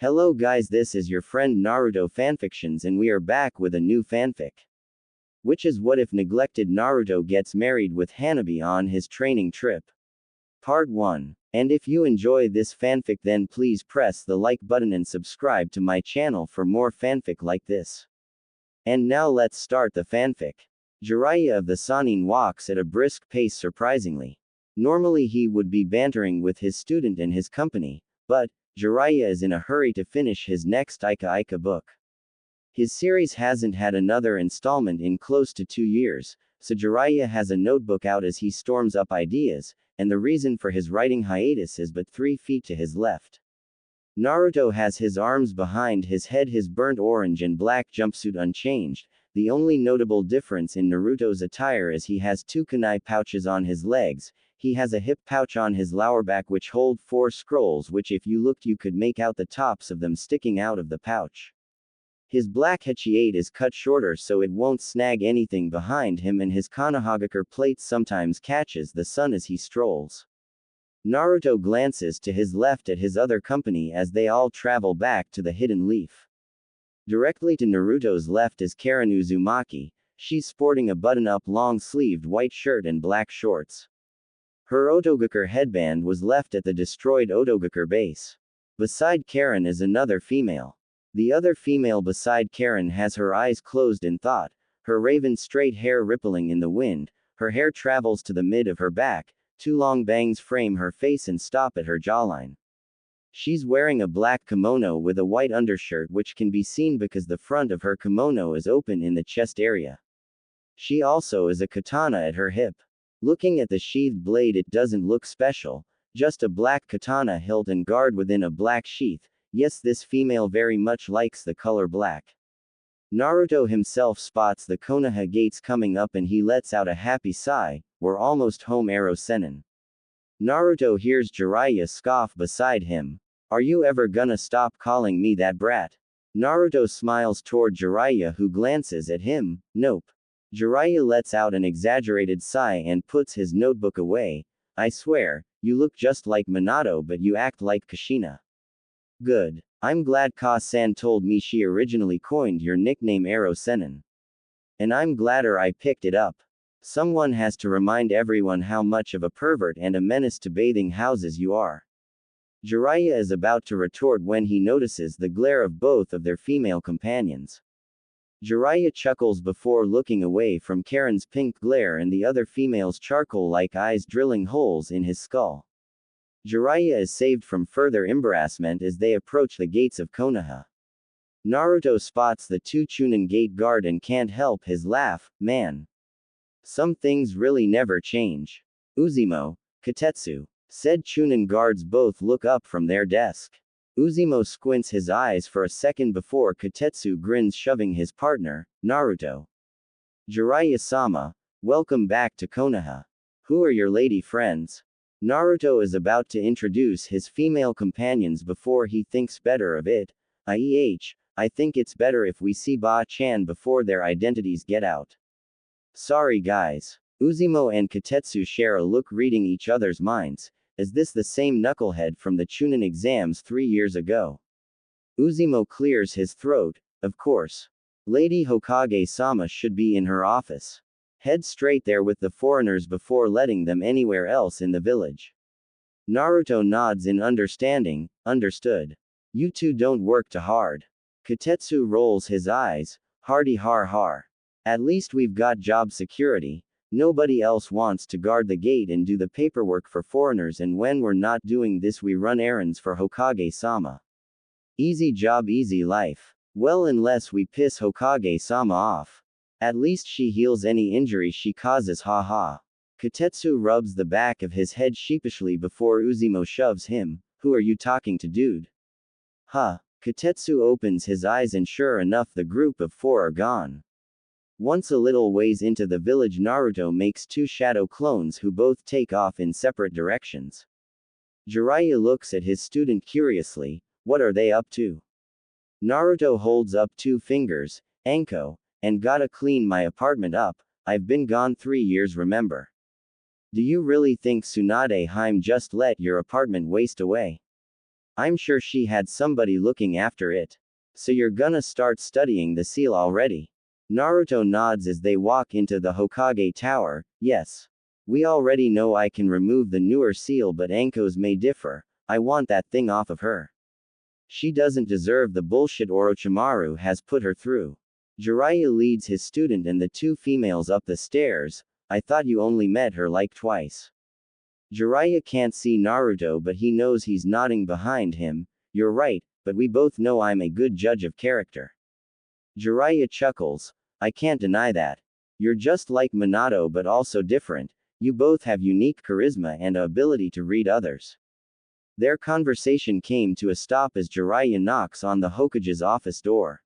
Hello guys, this is your friend Naruto Fanfictions and we are back with a new fanfic. Which is what if neglected Naruto gets married with Hanabi on his training trip. Part 1. And if you enjoy this fanfic then please press the like button and subscribe to my channel for more fanfic like this. And now let's start the fanfic. Jiraiya of the Sannin walks at a brisk pace surprisingly. Normally he would be bantering with his student and his company, but Jiraiya is in a hurry to finish his next Ika book. His series hasn't had another installment in close to 2 years, so Jiraiya has a notebook out as he storms up ideas, and the reason for his writing hiatus is but 3 feet to his left. Naruto has his arms behind his head, his burnt orange and black jumpsuit unchanged. The only notable difference in Naruto's attire is he has 2 kunai pouches on his legs. He has a hip pouch on his lower back which hold 4 scrolls which if you looked you could make out the tops of them sticking out of the pouch. His black hachiate is cut shorter so it won't snag anything behind him and his Konohagakure plate sometimes catches the sun as he strolls. Naruto glances to his left at his other company as they all travel back to the hidden leaf. Directly to Naruto's left is Karen Uzumaki. She's sporting a button-up long-sleeved white shirt and black shorts. Her Otogakure headband was left at the destroyed Otogakure base. Beside Karen is another female. The other female beside Karen has her eyes closed in thought, her raven straight hair rippling in the wind, her hair travels to the mid of her back, 2 long bangs frame her face and stop at her jawline. She's wearing a black kimono with a white undershirt which can be seen because the front of her kimono is open in the chest area. She also has a katana at her hip. Looking at the sheathed blade it doesn't look special, just a black katana hilt and guard within a black sheath. Yes, this female very much likes the color black. Naruto himself spots the Konoha gates coming up and he lets out a happy sigh. We're almost home, Aro Sennin. Naruto hears Jiraiya scoff beside him. Are you ever gonna stop calling me that brat? Naruto smiles toward Jiraiya who glances at him. Nope. Jiraiya lets out an exaggerated sigh and puts his notebook away. I swear, you look just like Minato but you act like Kushina. Good. I'm glad Ka-san told me she originally coined your nickname Aro Sennin. And I'm gladder I picked it up. Someone has to remind everyone how much of a pervert and a menace to bathing houses you are. Jiraiya is about to retort when he notices the glare of both of their female companions. Jiraiya chuckles before looking away from Karen's pink glare and the other female's charcoal-like eyes drilling holes in his skull. Jiraiya is saved from further embarrassment as they approach the gates of Konoha. Naruto spots the 2 Chunin gate guard and can't help his laugh. Man. Some things really never change. Uzimo, Katetsu. Said Chunin guards both look up from their desk. Uzimo squints his eyes for a second before Katetsu grins, shoving his partner, Naruto. Jiraiya-sama, welcome back to Konoha. Who are your lady friends? Naruto is about to introduce his female companions before he thinks better of it. I think it's better if we see Ba-chan before their identities get out. Sorry guys. Uzimo and Katetsu share a look reading each other's minds. Is this the same knucklehead from the Chunin exams 3 years ago? Uzimo clears his throat. Of course. Lady Hokage-sama should be in her office. Head straight there with the foreigners before letting them anywhere else in the village. Naruto nods in understanding. Understood. You two don't work too hard. Katetsu rolls his eyes. Hardy har har. At least we've got job security. Nobody else wants to guard the gate and do the paperwork for foreigners, and when we're not doing this we run errands for Hokage-sama. Easy job, easy life. Well, unless we piss Hokage-sama off. At least she heals any injury she causes, haha. Katetsu rubs the back of his head sheepishly before Uzimo shoves him. Who are you talking to, dude? Huh. Katetsu opens his eyes and sure enough the group of 4 are gone. Once a little ways into the village Naruto makes 2 shadow clones who both take off in separate directions. Jiraiya looks at his student curiously. What are they up to? Naruto holds up 2 fingers. Anko. And gotta clean my apartment up. I've been gone 3 years, remember? Do you really think Tsunade Heim just let your apartment waste away? I'm sure she had somebody looking after it. So you're gonna start studying the seal already? Naruto nods as they walk into the Hokage Tower. Yes. We already know I can remove the newer seal, but Anko's may differ. I want that thing off of her. She doesn't deserve the bullshit Orochimaru has put her through. Jiraiya leads his student and the two females up the stairs. I thought you only met her like twice. Jiraiya can't see Naruto, but he knows he's nodding behind him. You're right, but we both know I'm a good judge of character. Jiraiya chuckles. I can't deny that. You're just like Minato, but also different. You both have unique charisma and a ability to read others. Their conversation came to a stop as Jiraiya knocks on the Hokage's office door.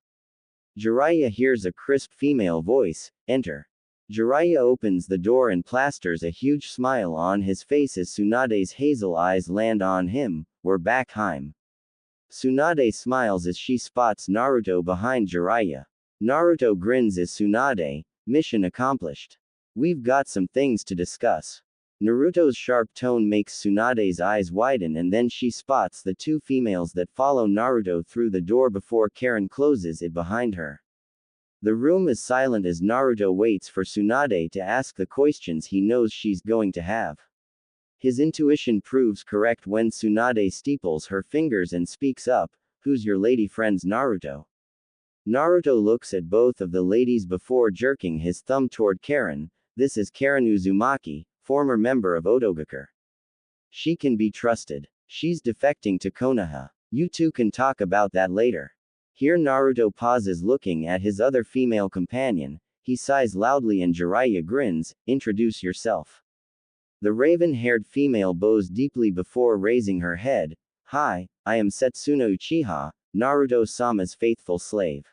Jiraiya hears a crisp female voice, enter. Jiraiya opens the door and plasters a huge smile on his face as Tsunade's hazel eyes land on him. We're back, Heim. Tsunade smiles as she spots Naruto behind Jiraiya. Naruto grins as Tsunade, mission accomplished. We've got some things to discuss. Naruto's sharp tone makes Tsunade's eyes widen, and then she spots the two females that follow Naruto through the door before Karen closes it behind her. The room is silent as Naruto waits for Tsunade to ask the questions he knows she's going to have. His intuition proves correct when Tsunade steeples her fingers and speaks up, "Who's your lady friends, Naruto?" Naruto looks at both of the ladies before jerking his thumb toward Karen. This is Karen Uzumaki, former member of Otogakure. She can be trusted. She's defecting to Konoha. You two can talk about that later. Here Naruto pauses looking at his other female companion. He sighs loudly and Jiraiya grins. Introduce yourself. The raven-haired female bows deeply before raising her head. Hi, I am Setsuna Uchiha, Naruto-sama's faithful slave.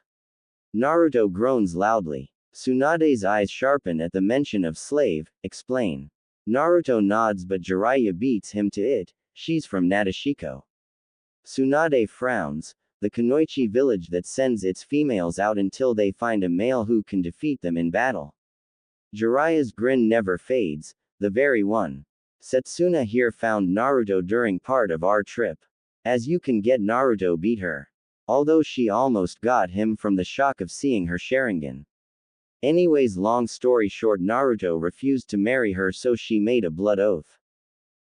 Naruto groans loudly. Tsunade's eyes sharpen at the mention of slave. Explain. Naruto nods, but Jiraiya beats him to it. She's from Nadeshiko. Tsunade frowns. The Kunoichi village that sends its females out until they find a male who can defeat them in battle. Jiraiya's grin never fades. The very one. Setsuna here found Naruto during part of our trip. As you can get, Naruto beat her. Although she almost got him from the shock of seeing her Sharingan. Anyways, long story short, Naruto refused to marry her, so she made a blood oath.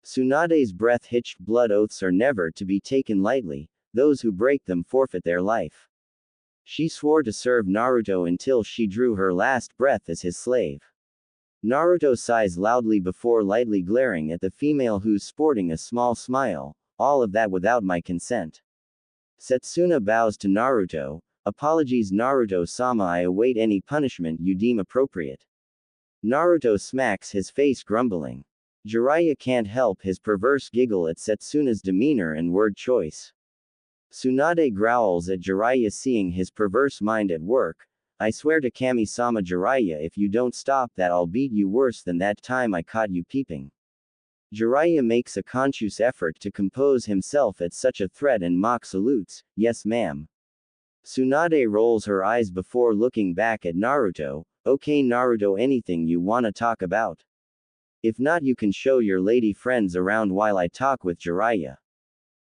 Tsunade's breath hitched. Blood oaths are never to be taken lightly. Those who break them forfeit their life. She swore to serve Naruto until she drew her last breath as his slave. Naruto sighs loudly before lightly glaring at the female who's sporting a small smile. All of that without my consent. Setsuna bows to Naruto. Apologies, Naruto-sama, I await any punishment you deem appropriate. Naruto smacks his face, grumbling. Jiraiya can't help his perverse giggle at Setsuna's demeanor and word choice. Tsunade growls at Jiraiya, seeing his perverse mind at work. I swear to Kami-sama, Jiraiya, if you don't stop that, I'll beat you worse than that time I caught you peeping. Jiraiya makes a conscious effort to compose himself at such a threat and mock salutes. Yes, ma'am. Tsunade rolls her eyes before looking back at Naruto. Okay, Naruto, anything you wanna talk about? If not, you can show your lady friends around while I talk with Jiraiya.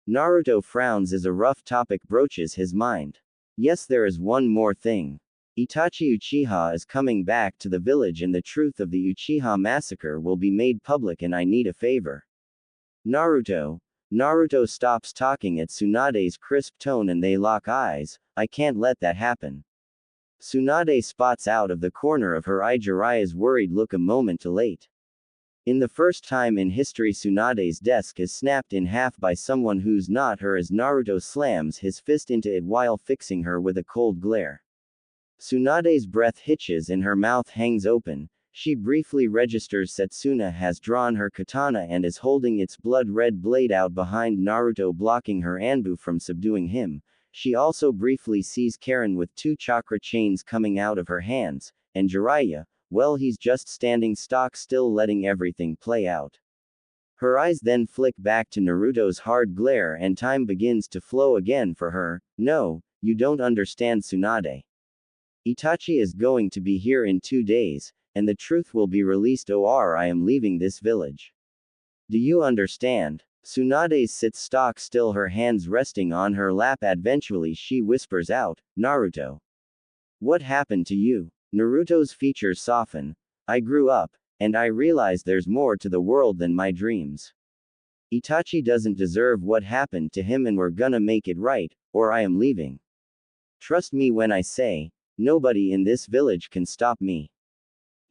Naruto frowns as a rough topic broaches his mind. Yes, there is one more thing. Itachi Uchiha is coming back to the village and the truth of the Uchiha massacre will be made public, and I need a favor. Naruto. Naruto stops talking at Tsunade's crisp tone and they lock eyes. I can't let that happen. Tsunade spots out of the corner of her eye Jiraiya's worried look a moment too late. In the first time in history, Tsunade's desk is snapped in half by someone who's not her as Naruto slams his fist into it while fixing her with a cold glare. Tsunade's breath hitches and her mouth hangs open. She briefly registers Setsuna has drawn her katana and is holding its blood-red blade out behind Naruto, blocking her Anbu from subduing him. She also briefly sees Karen with two chakra chains coming out of her hands, and Jiraiya, well, he's just standing stock still letting everything play out. Her eyes then flick back to Naruto's hard glare and time begins to flow again for her. No, you don't understand, Tsunade. Itachi is going to be here in 2 days, and the truth will be released, or I am leaving this village. Do you understand? Tsunade sits stock still, her hands resting on her lap. Eventually she whispers out, Naruto. What happened to you? Naruto's features soften. I grew up, and I realize there's more to the world than my dreams. Itachi doesn't deserve what happened to him, and we're gonna make it right, or I am leaving. Trust me when I say, nobody in this village can stop me.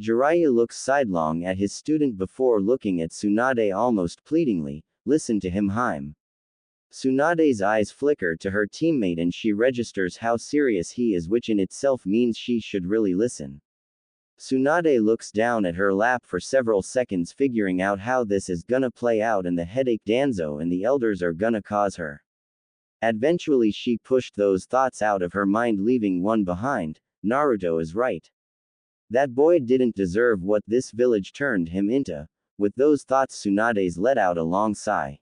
Jiraiya looks sidelong at his student before looking at Tsunade almost pleadingly, listen to him, Haim. Tsunade's eyes flicker to her teammate and she registers how serious he is, which in itself means she should really listen. Tsunade looks down at her lap for several seconds, figuring out how this is gonna play out and the headache Danzo and the elders are gonna cause her. Eventually she pushed those thoughts out of her mind, leaving one behind. Naruto is right. That boy didn't deserve what this village turned him into. With those thoughts, Tsunade's let out a long sigh.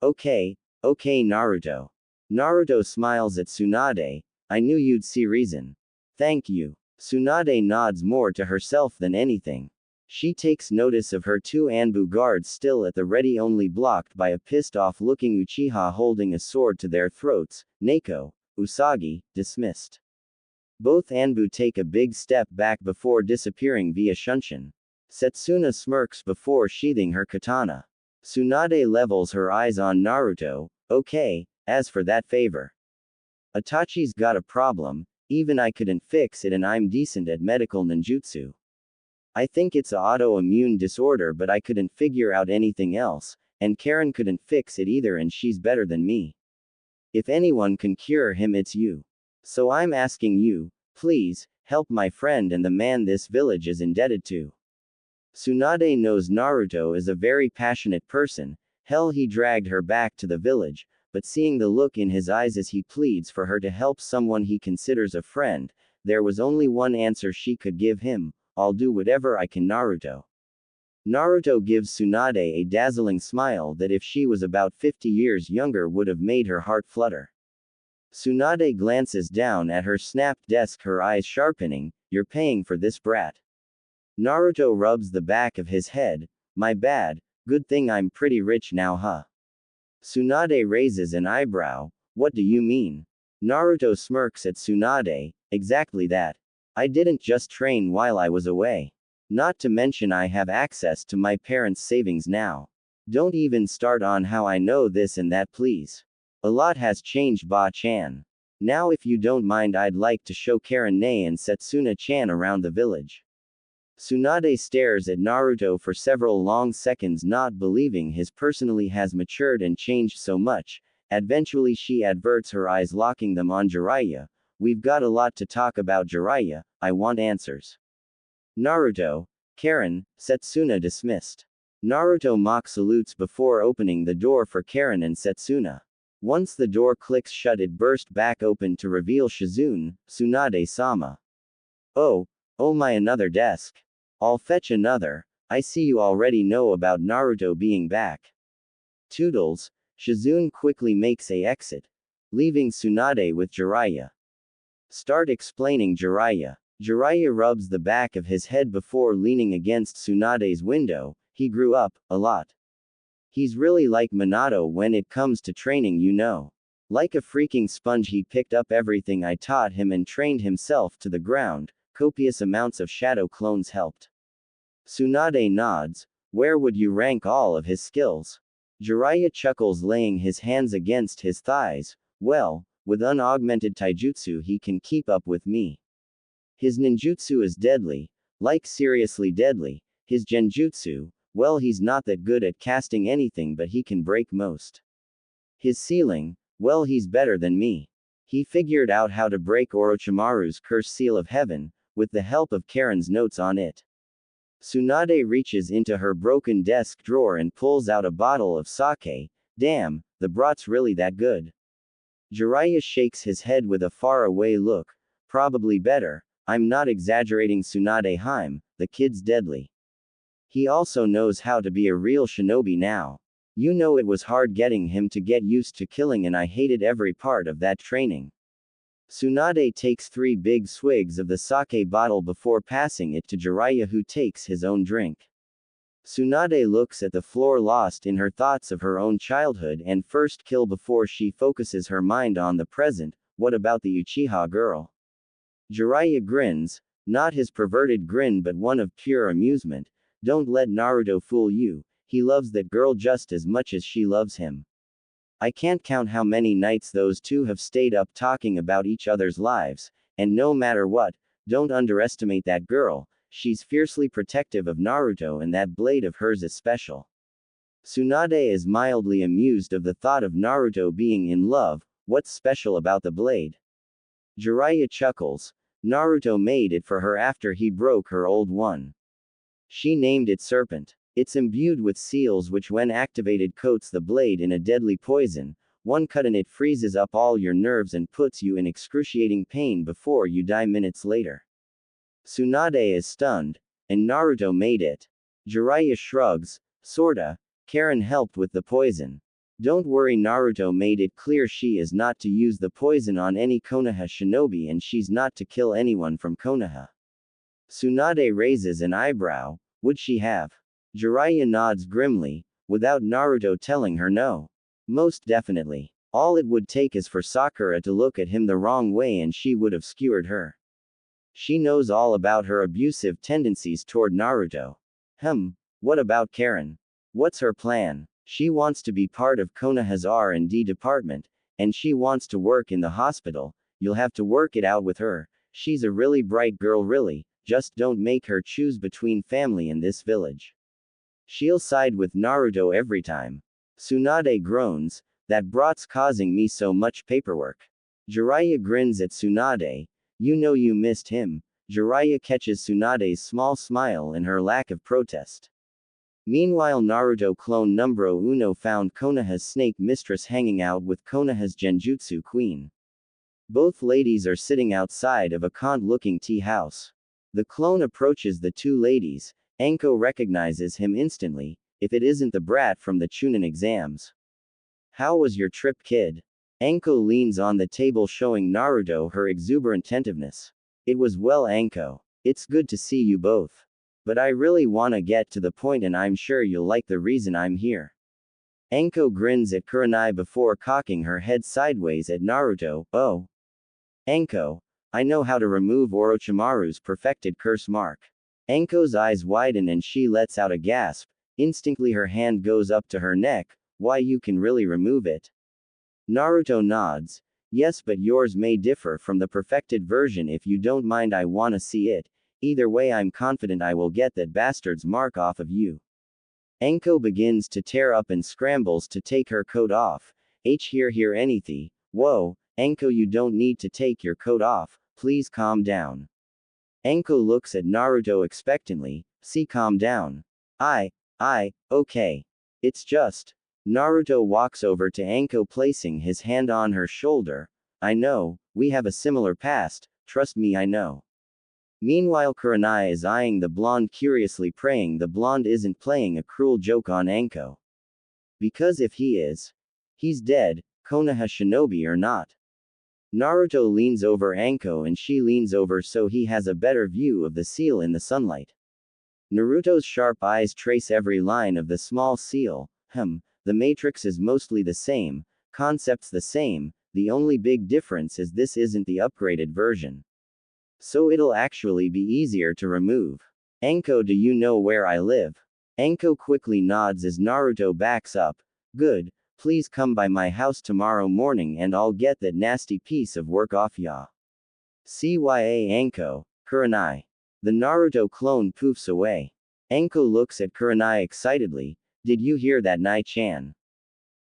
Okay, Naruto. Naruto smiles at Tsunade. I knew you'd see reason. Thank you. Tsunade nods, more to herself than anything. She takes notice of her two Anbu guards still at the ready, only blocked by a pissed-off looking Uchiha holding a sword to their throats. Neko, Usagi, dismissed. Both Anbu take a big step back before disappearing via Shunshin. Setsuna smirks before sheathing her katana. Tsunade levels her eyes on Naruto. Okay, as for that favor. Itachi's got a problem, even I couldn't fix it, and I'm decent at medical ninjutsu. I think it's a autoimmune disorder, but I couldn't figure out anything else, and Karen couldn't fix it either, and she's better than me. If anyone can cure him, it's you. So I'm asking you, please, help my friend and the man this village is indebted to. Tsunade knows Naruto is a very passionate person. Hell, he dragged her back to the village, but seeing the look in his eyes as he pleads for her to help someone he considers a friend, there was only one answer she could give him: I'll do whatever I can, Naruto. Naruto gives Tsunade a dazzling smile that if she was about 50 years younger would have made her heart flutter. Tsunade glances down at her snapped desk, her eyes sharpening. You're paying for this, brat. Naruto rubs the back of his head. My bad, good thing I'm pretty rich now, huh? Tsunade raises an eyebrow. What do you mean? Naruto smirks at Tsunade. Exactly that. I didn't just train while I was away. Not to mention I have access to my parents' savings now. Don't even start on how I know this and that, please. A lot has changed, Ba-chan. Now if you don't mind, I'd like to show Karen-ne and Setsuna-chan around the village. Tsunade stares at Naruto for several long seconds, not believing his personality has matured and changed so much. Eventually she averts her eyes, locking them on Jiraiya. We've got a lot to talk about, Jiraiya. I want answers. Naruto, Karen, Setsuna dismissed. Naruto mock salutes before opening the door for Karen and Setsuna. Once the door clicks shut, it burst back open to reveal Shizune, Tsunade-sama. Oh my, another desk. I'll fetch another. I see you already know about Naruto being back. Toodles. Shizune quickly makes a exit, leaving Tsunade with Jiraiya. Start explaining, Jiraiya. Jiraiya rubs the back of his head before leaning against Tsunade's window. He grew up a lot. He's really like Minato when it comes to training, you know. Like a freaking sponge, he picked up everything I taught him and trained himself to the ground. Copious amounts of shadow clones helped. Tsunade nods. Where would you rank all of his skills? Jiraiya chuckles, laying his hands against his thighs. Well, with unaugmented taijutsu he can keep up with me. His ninjutsu is deadly. Like seriously deadly. His genjutsu, well, he's not that good at casting anything, but he can break most. His ceiling, well, he's better than me. He figured out how to break Orochimaru's curse seal of heaven, with the help of Karen's notes on it. Tsunade reaches into her broken desk drawer and pulls out a bottle of sake. Damn, the broth's really that good. Jiraiya shakes his head with a faraway look. Probably better. I'm not exaggerating, Tsunade-hime, the kid's deadly. He also knows how to be a real shinobi now. You know, it was hard getting him to get used to killing, and I hated every part of that training. Tsunade takes 3 big swigs of the sake bottle before passing it to Jiraiya, who takes his own drink. Tsunade looks at the floor, lost in her thoughts of her own childhood and first kill before she focuses her mind on the present. What about the Uchiha girl? Jiraiya grins, not his perverted grin but one of pure amusement. Don't let Naruto fool you, he loves that girl just as much as she loves him. I can't count how many nights those two have stayed up talking about each other's lives, and no matter what, don't underestimate that girl, she's fiercely protective of Naruto and that blade of hers is special. Tsunade is mildly amused of the thought of Naruto being in love. What's special about the blade? Jiraiya chuckles, Naruto made it for her after he broke her old one. She named it Serpent. It's imbued with seals which when activated coats the blade in a deadly poison. One cut and it freezes up all your nerves and puts you in excruciating pain before you die minutes later. Tsunade is stunned, and Naruto made it. Jiraiya shrugs, sorta. Karen helped with the poison. Don't worry, Naruto made it clear she is not to use the poison on any Konoha shinobi and she's not to kill anyone from Konoha. Tsunade raises an eyebrow, would she have? Jiraiya nods grimly, without Naruto telling her no. Most definitely. All it would take is for Sakura to look at him the wrong way and she would have skewered her. She knows all about her abusive tendencies toward Naruto. What about Karen? What's her plan? She wants to be part of Konoha's R&D department, and she wants to work in the hospital. You'll have to work it out with her. She's a really bright girl, really, just don't make her choose between family and this village. She'll side with Naruto every time. Tsunade groans, that brat's causing me so much paperwork. Jiraiya grins at Tsunade, you know you missed him. Jiraiya catches Tsunade's small smile in her lack of protest. Meanwhile, Naruto clone numero uno found Konoha's snake mistress hanging out with Konoha's genjutsu queen. Both ladies are sitting outside of a quaint-looking tea house. The clone approaches the two ladies. Anko recognizes him instantly, if it isn't the brat from the Chunin exams. How was your trip, kid? Anko leans on the table showing Naruto her exuberant attentiveness. It was well, Anko. It's good to see you both. But I really wanna get to the point and I'm sure you'll like the reason I'm here. Anko grins at Kurenai before cocking her head sideways at Naruto. Oh. Anko, I know how to remove Orochimaru's perfected curse mark. Anko's eyes widen and she lets out a gasp. Instantly her hand goes up to her neck. Why, you can really remove it? Naruto nods. Yes, but yours may differ from the perfected version. If you don't mind, I wanna see it. Either way, I'm confident I will get that bastard's mark off of you. Anko begins to tear up and scrambles to take her coat off. Here anything. Whoa, Anko, you don't need to take your coat off. Please calm down. Anko looks at Naruto expectantly. See, calm down. Okay. It's just. Naruto walks over to Anko, placing his hand on her shoulder. I know, we have a similar past, trust me, I know. Meanwhile, Kurenai is eyeing the blonde curiously, praying the blonde isn't playing a cruel joke on Anko. Because if he is, he's dead, Konoha shinobi or not. Naruto leans over Anko and she leans over so he has a better view of the seal in the sunlight. Naruto's sharp eyes trace every line of the small seal. The matrix is mostly the same, concepts the same, the only big difference is this isn't the upgraded version. So it'll actually be easier to remove. Anko, do you know where I live? Anko quickly nods as Naruto backs up. Good, please come by my house tomorrow morning and I'll get that nasty piece of work off ya. CYA Anko, Kurenai. The Naruto clone poofs away. Anko looks at Kurenai excitedly. Did you hear that, Nai-chan?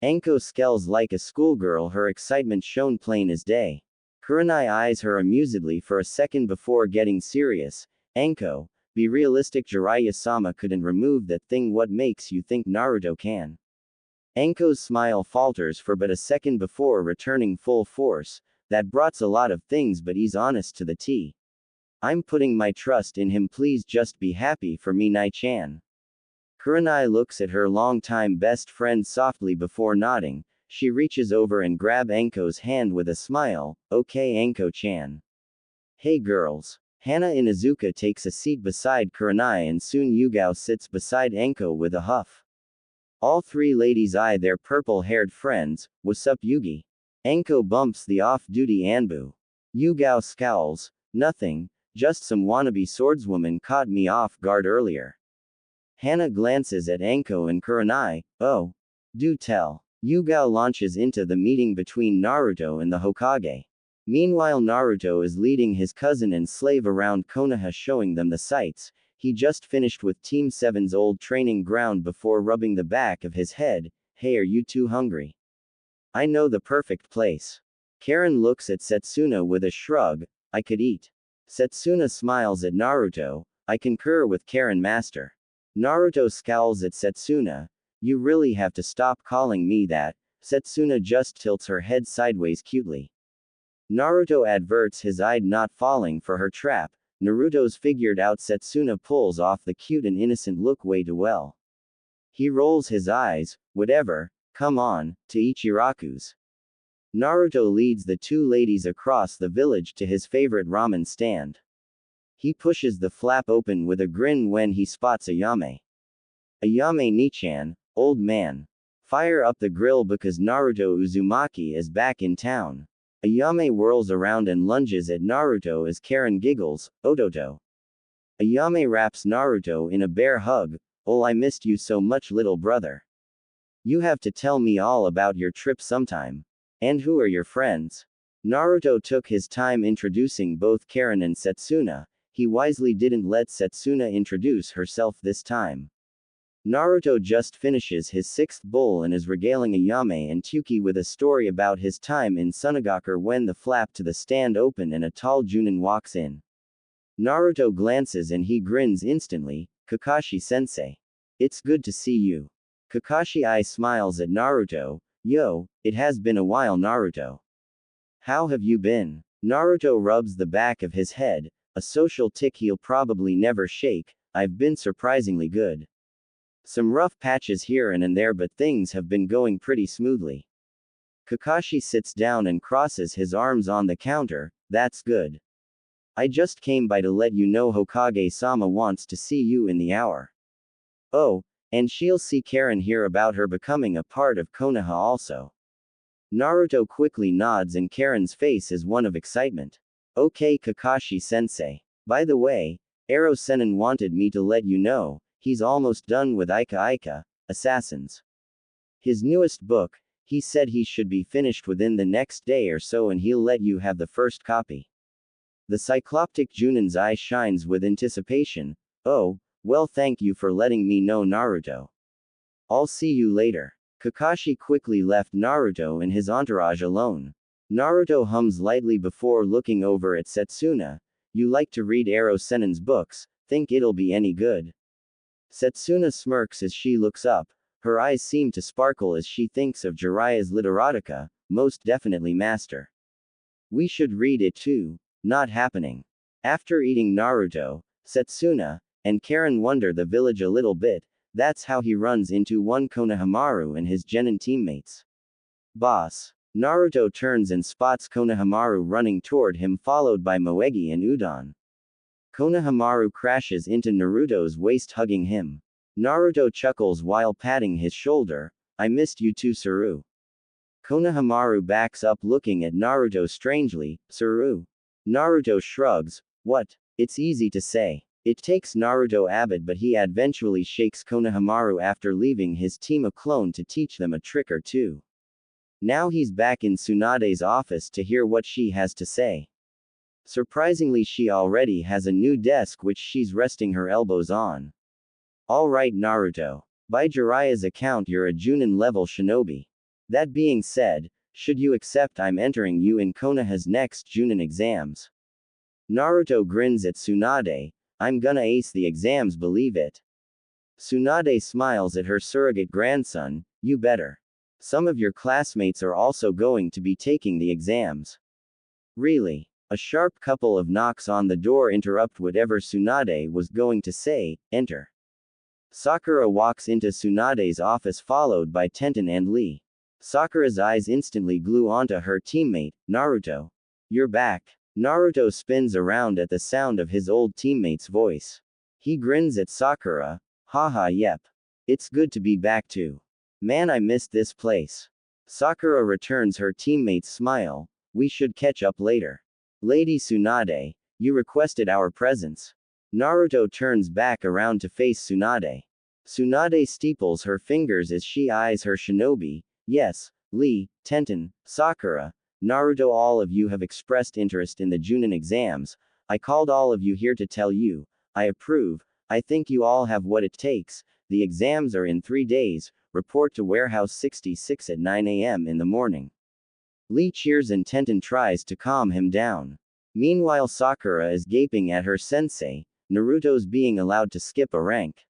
Anko scowls like a schoolgirl, her excitement shown plain as day. Kurenai eyes her amusedly for a second before getting serious. Anko, be realistic, Jiraiya-sama couldn't remove that thing. What makes you think Naruto can? Anko's smile falters for but a second before returning full force. That brat's a lot of things, but he's honest to the T. I'm putting my trust in him, please just be happy for me, Nai-chan. Kurenai looks at her longtime best friend softly before nodding. She reaches over and grabs Anko's hand with a smile. Okay, Anko-chan. Hey girls. Hana Inazuka takes a seat beside Kurenai and soon Yugao sits beside Enko with a huff. All three ladies eye their purple-haired friends. What's up, Yugi? Enko bumps the off-duty Anbu. Yugao scowls. Nothing, just some wannabe swordswoman caught me off guard earlier. Hana glances at Enko and Kurenai. Oh. Do tell. Yugao launches into the meeting between Naruto and the Hokage. Meanwhile, Naruto is leading his cousin and slave around Konoha, showing them the sights. He just finished with Team 7's old training ground before rubbing the back of his head. Hey, are you too hungry? I know the perfect place. Karen looks at Setsuna with a shrug. I could eat. Setsuna smiles at Naruto. I concur with Karen, master. Naruto scowls at Setsuna. You really have to stop calling me that. Setsuna just tilts her head sideways cutely. Naruto adverts his eye not falling for her trap. Naruto's figured out Setsuna pulls off the cute and innocent look way too well. He rolls his eyes. Whatever, come on, to Ichiraku's. Naruto leads the two ladies across the village to his favorite ramen stand. He pushes the flap open with a grin when he spots Ayame. Ayame Nichan, old man. Fire up the grill because Naruto Uzumaki is back in town. Ayame whirls around and lunges at Naruto as Karen giggles. Ototo. Ayame wraps Naruto in a bear hug. Oh, I missed you so much, little brother. You have to tell me all about your trip sometime. And who are your friends? Naruto took his time introducing both Karen and Setsuna. He wisely didn't let Setsuna introduce herself this time. Naruto just finishes his 6th bowl and is regaling Ayame and Tuki with a story about his time in Sunagakur when the flap to the stand open and a tall Junin walks in. Naruto glances and he grins instantly. Kakashi-sensei. It's good to see you. Kakashi smiles at Naruto. Yo, it has been a while, Naruto. How have you been? Naruto rubs the back of his head, a social tick he'll probably never shake. I've been surprisingly good. Some rough patches here and there, but things have been going pretty smoothly. Kakashi sits down and crosses his arms on the counter. That's good. I just came by to let you know Hokage-sama wants to see you in the hour. Oh, and she'll see Karen here about her becoming a part of Konoha also. Naruto quickly nods and Karen's face is one of excitement. Okay, Kakashi-sensei. By the way, Ero Sennin wanted me to let you know. He's almost done with Ika Ika, Assassins. His newest book. He said he should be finished within the next day or so and he'll let you have the first copy. The cycloptic Junin's eye shines with anticipation. Oh, well, thank you for letting me know, Naruto. I'll see you later. Kakashi quickly left Naruto and his entourage alone. Naruto hums lightly before looking over at Setsuna. You like to read Ero Sennin's books, think it'll be any good? Setsuna smirks as she looks up. Her eyes seem to sparkle as she thinks of Jiraiya's Literotica. Most definitely, master. We should read it too. Not happening. After eating Naruto, Setsuna, and Karen wander the village a little bit. That's how he runs into one Konohamaru and his genin teammates. Boss. Naruto turns and spots Konohamaru running toward him, followed by Moegi and Udon. Konohamaru crashes into Naruto's waist, hugging him. Naruto chuckles while patting his shoulder. I missed you too, Saru. Konohamaru backs up looking at Naruto strangely. Saru. Naruto shrugs. What? It's easy to say. It takes Naruto a bit, but he eventually shakes Konohamaru after leaving his team a clone to teach them a trick or two. Now he's back in Tsunade's office to hear what she has to say. Surprisingly, she already has a new desk which she's resting her elbows on. Alright, Naruto. By Jiraiya's account, you're a Junin level shinobi. That being said, should you accept, I'm entering you in Konoha's next Junin exams. Naruto grins at Tsunade. I'm gonna ace the exams, believe it. Tsunade smiles at her surrogate grandson. You better. Some of your classmates are also going to be taking the exams. Really? A sharp couple of knocks on the door interrupt whatever Tsunade was going to say. Enter. Sakura walks into Tsunade's office followed by Tenten and Lee. Sakura's eyes instantly glue onto her teammate, Naruto. You're back. Naruto spins around at the sound of his old teammate's voice. He grins at Sakura. Haha, yep. It's good to be back too. Man, I missed this place. Sakura returns her teammate's smile. We should catch up later. Lady Tsunade, you requested our presence. Naruto turns back around to face Tsunade. Tsunade steeples her fingers as she eyes her shinobi. Yes, Lee, Tenten, Sakura, Naruto, all of you have expressed interest in the Junin exams. I called all of you here to tell you, I approve. I think you all have what it takes. The exams are in 3 days. Report to Warehouse 66 at 9 a.m. in the morning. Lee cheers and Tenten tries to calm him down. Meanwhile, Sakura is gaping at her sensei. Naruto's being allowed to skip a rank.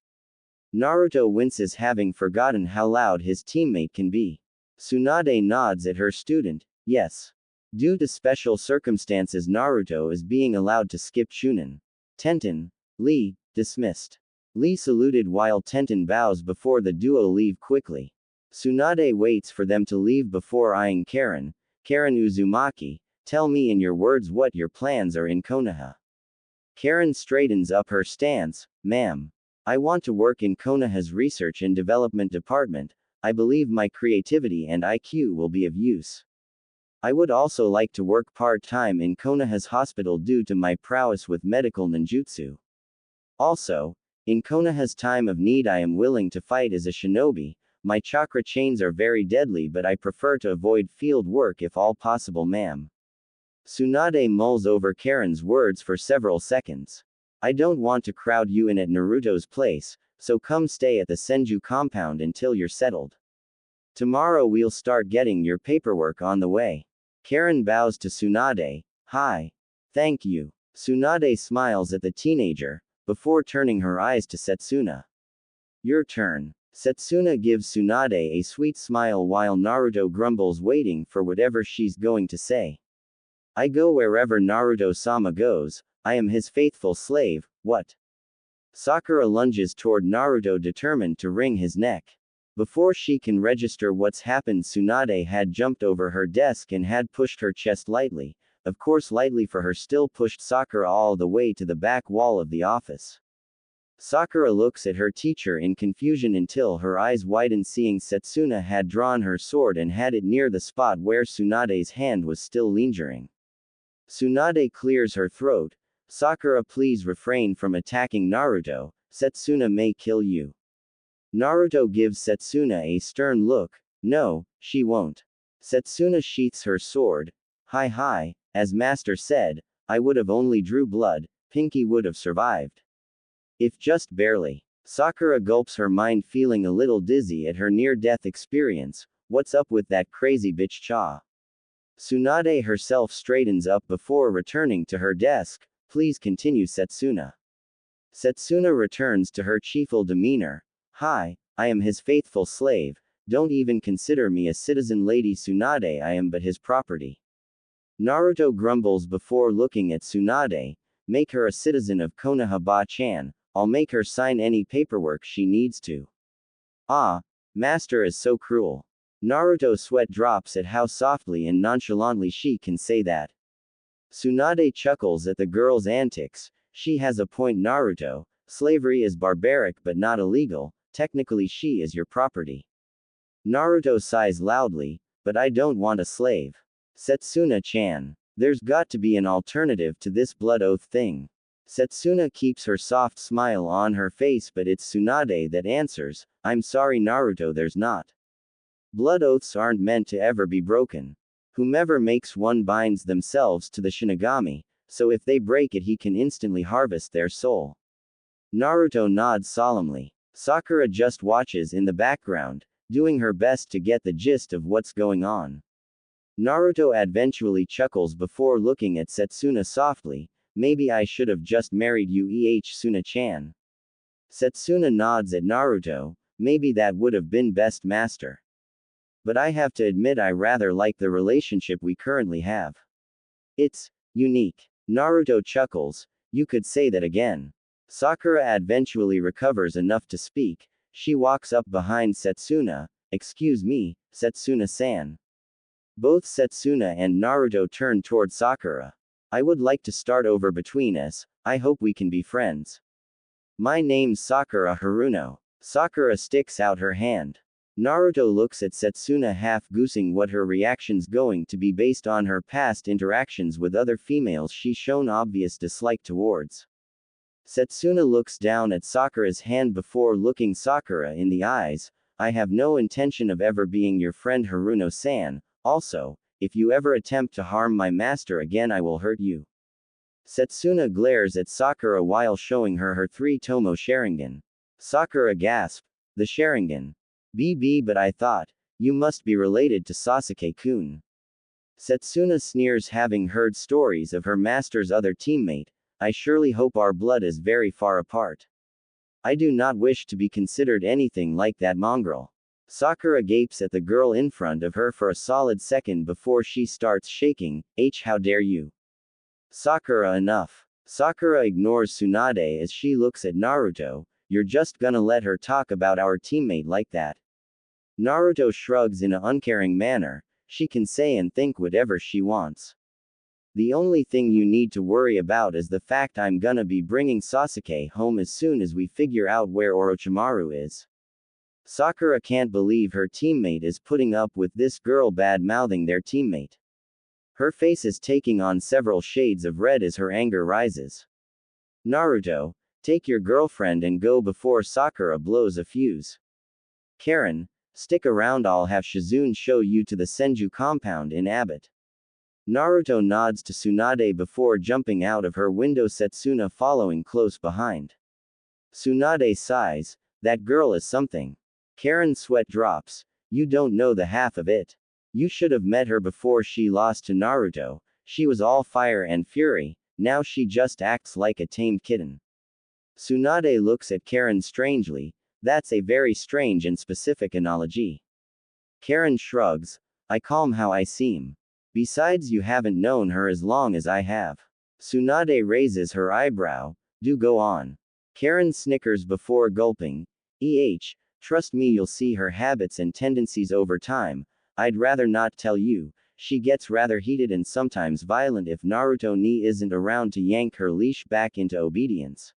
Naruto winces, having forgotten how loud his teammate can be. Tsunade nods at her student. Yes. Due to special circumstances, Naruto is being allowed to skip Chunin. Tenten. Lee, dismissed. Lee saluted while Tenten bows before the duo leave quickly. Tsunade waits for them to leave before eyeing Karen. Karen Uzumaki, tell me in your words what your plans are in Konoha. Karen straightens up her stance. Ma'am. I want to work in Konoha's research and development department. I believe my creativity and IQ will be of use. I would also like to work part-time in Konoha's hospital due to my prowess with medical ninjutsu. Also, in Konoha's time of need I am willing to fight as a shinobi. My chakra chains are very deadly, but I prefer to avoid field work if all possible, ma'am. Tsunade mulls over Karen's words for several seconds. I don't want to crowd you in at Naruto's place, so come stay at the Senju compound until you're settled. Tomorrow we'll start getting your paperwork on the way. Karen bows to Tsunade. Hi. Thank you. Tsunade smiles at the teenager, before turning her eyes to Setsuna. Your turn. Setsuna gives Tsunade a sweet smile while Naruto grumbles, waiting for whatever she's going to say. I go wherever Naruto-sama goes. I am his faithful slave. What? Sakura lunges toward Naruto, determined to wring his neck. Before she can register what's happened, Tsunade had jumped over her desk and had pushed her chest lightly, of course lightly for her, still pushed Sakura all the way to the back wall of the office. Sakura looks at her teacher in confusion until her eyes widen, seeing Setsuna had drawn her sword and had it near the spot where Tsunade's hand was still lingering. Tsunade clears her throat. Sakura, please refrain from attacking Naruto. Setsuna may kill you. Naruto gives Setsuna a stern look. No, she won't. Setsuna sheaths her sword. Hi, as Master said, I would have only drew blood, Pinky would have survived. If just barely. Sakura gulps, her mind feeling a little dizzy at her near-death experience. What's up with that crazy bitch Cha? Tsunade herself straightens up before returning to her desk. Please continue, Setsuna. Setsuna returns to her cheerful demeanor. Hi, I am his faithful slave. Don't even consider me a citizen, Lady Tsunade, I am but his property. Naruto grumbles before looking at Tsunade. Make her a citizen of Konoha Ba-chan. I'll make her sign any paperwork she needs to. Ah, Master is so cruel. Naruto sweat drops at how softly and nonchalantly she can say that. Tsunade chuckles at the girl's antics. She has a point, Naruto. Slavery is barbaric but not illegal. Technically she is your property. Naruto sighs loudly. But I don't want a slave. Setsuna-chan. There's got to be an alternative to this blood oath thing. Setsuna keeps her soft smile on her face, but it's Tsunade that answers. I'm sorry, Naruto, there's not. Blood oaths aren't meant to ever be broken. Whomever makes one binds themselves to the Shinigami, so if they break it he can instantly harvest their soul. Naruto nods solemnly. Sakura just watches in the background, doing her best to get the gist of what's going on. Naruto eventually chuckles before looking at Setsuna softly. Maybe I should have just married you, Suna-chan. Setsuna nods at Naruto. Maybe that would have been best, Master. But I have to admit I rather like the relationship we currently have. It's unique. Naruto chuckles. You could say that again. Sakura eventually recovers enough to speak. She walks up behind Setsuna. Excuse me, Setsuna-san. Both Setsuna and Naruto turn toward Sakura. I would like to start over between us, I hope we can be friends. My name's Sakura Haruno. Sakura sticks out her hand. Naruto looks at Setsuna half-goosing what her reaction's going to be based on her past interactions with other females she's shown obvious dislike towards. Setsuna looks down at Sakura's hand before looking Sakura in the eyes. I have no intention of ever being your friend Haruno-san, also, if you ever attempt to harm my master again I will hurt you. Setsuna glares at Sakura while showing her her 3-tomo Sharingan. Sakura gasps. The Sharingan. But I thought, you must be related to Sasuke-kun. Setsuna sneers having heard stories of her master's other teammate. I surely hope our blood is very far apart. I do not wish to be considered anything like that mongrel. Sakura gapes at the girl in front of her for a solid second before she starts shaking. How dare you? Sakura, enough. Sakura ignores Tsunade as she looks at Naruto. You're just gonna let her talk about our teammate like that? Naruto shrugs in an uncaring manner. She can say and think whatever she wants. The only thing you need to worry about is the fact I'm gonna be bringing Sasuke home as soon as we figure out where Orochimaru is. Sakura can't believe her teammate is putting up with this girl bad-mouthing their teammate. Her face is taking on several shades of red as her anger rises. Naruto, take your girlfriend and go before Sakura blows a fuse. Karen, stick around, I'll have Shizune show you to the Senju compound in Abbott. Naruto nods to Tsunade before jumping out of her window, Setsuna following close behind. Tsunade sighs, that girl is something. Karen's sweat drops. You don't know the half of it. You should have met her before she lost to Naruto. She was all fire and fury, now she just acts like a tamed kitten. Tsunade looks at Karen strangely. That's a very strange and specific analogy. Karen shrugs. I calm how I seem. Besides, you haven't known her as long as I have. Tsunade raises her eyebrow. Do go on. Karen snickers before gulping. Trust me, you'll see her habits and tendencies over time. I'd rather not tell you. She gets rather heated and sometimes violent if Naruto ni isn't around to yank her leash back into obedience.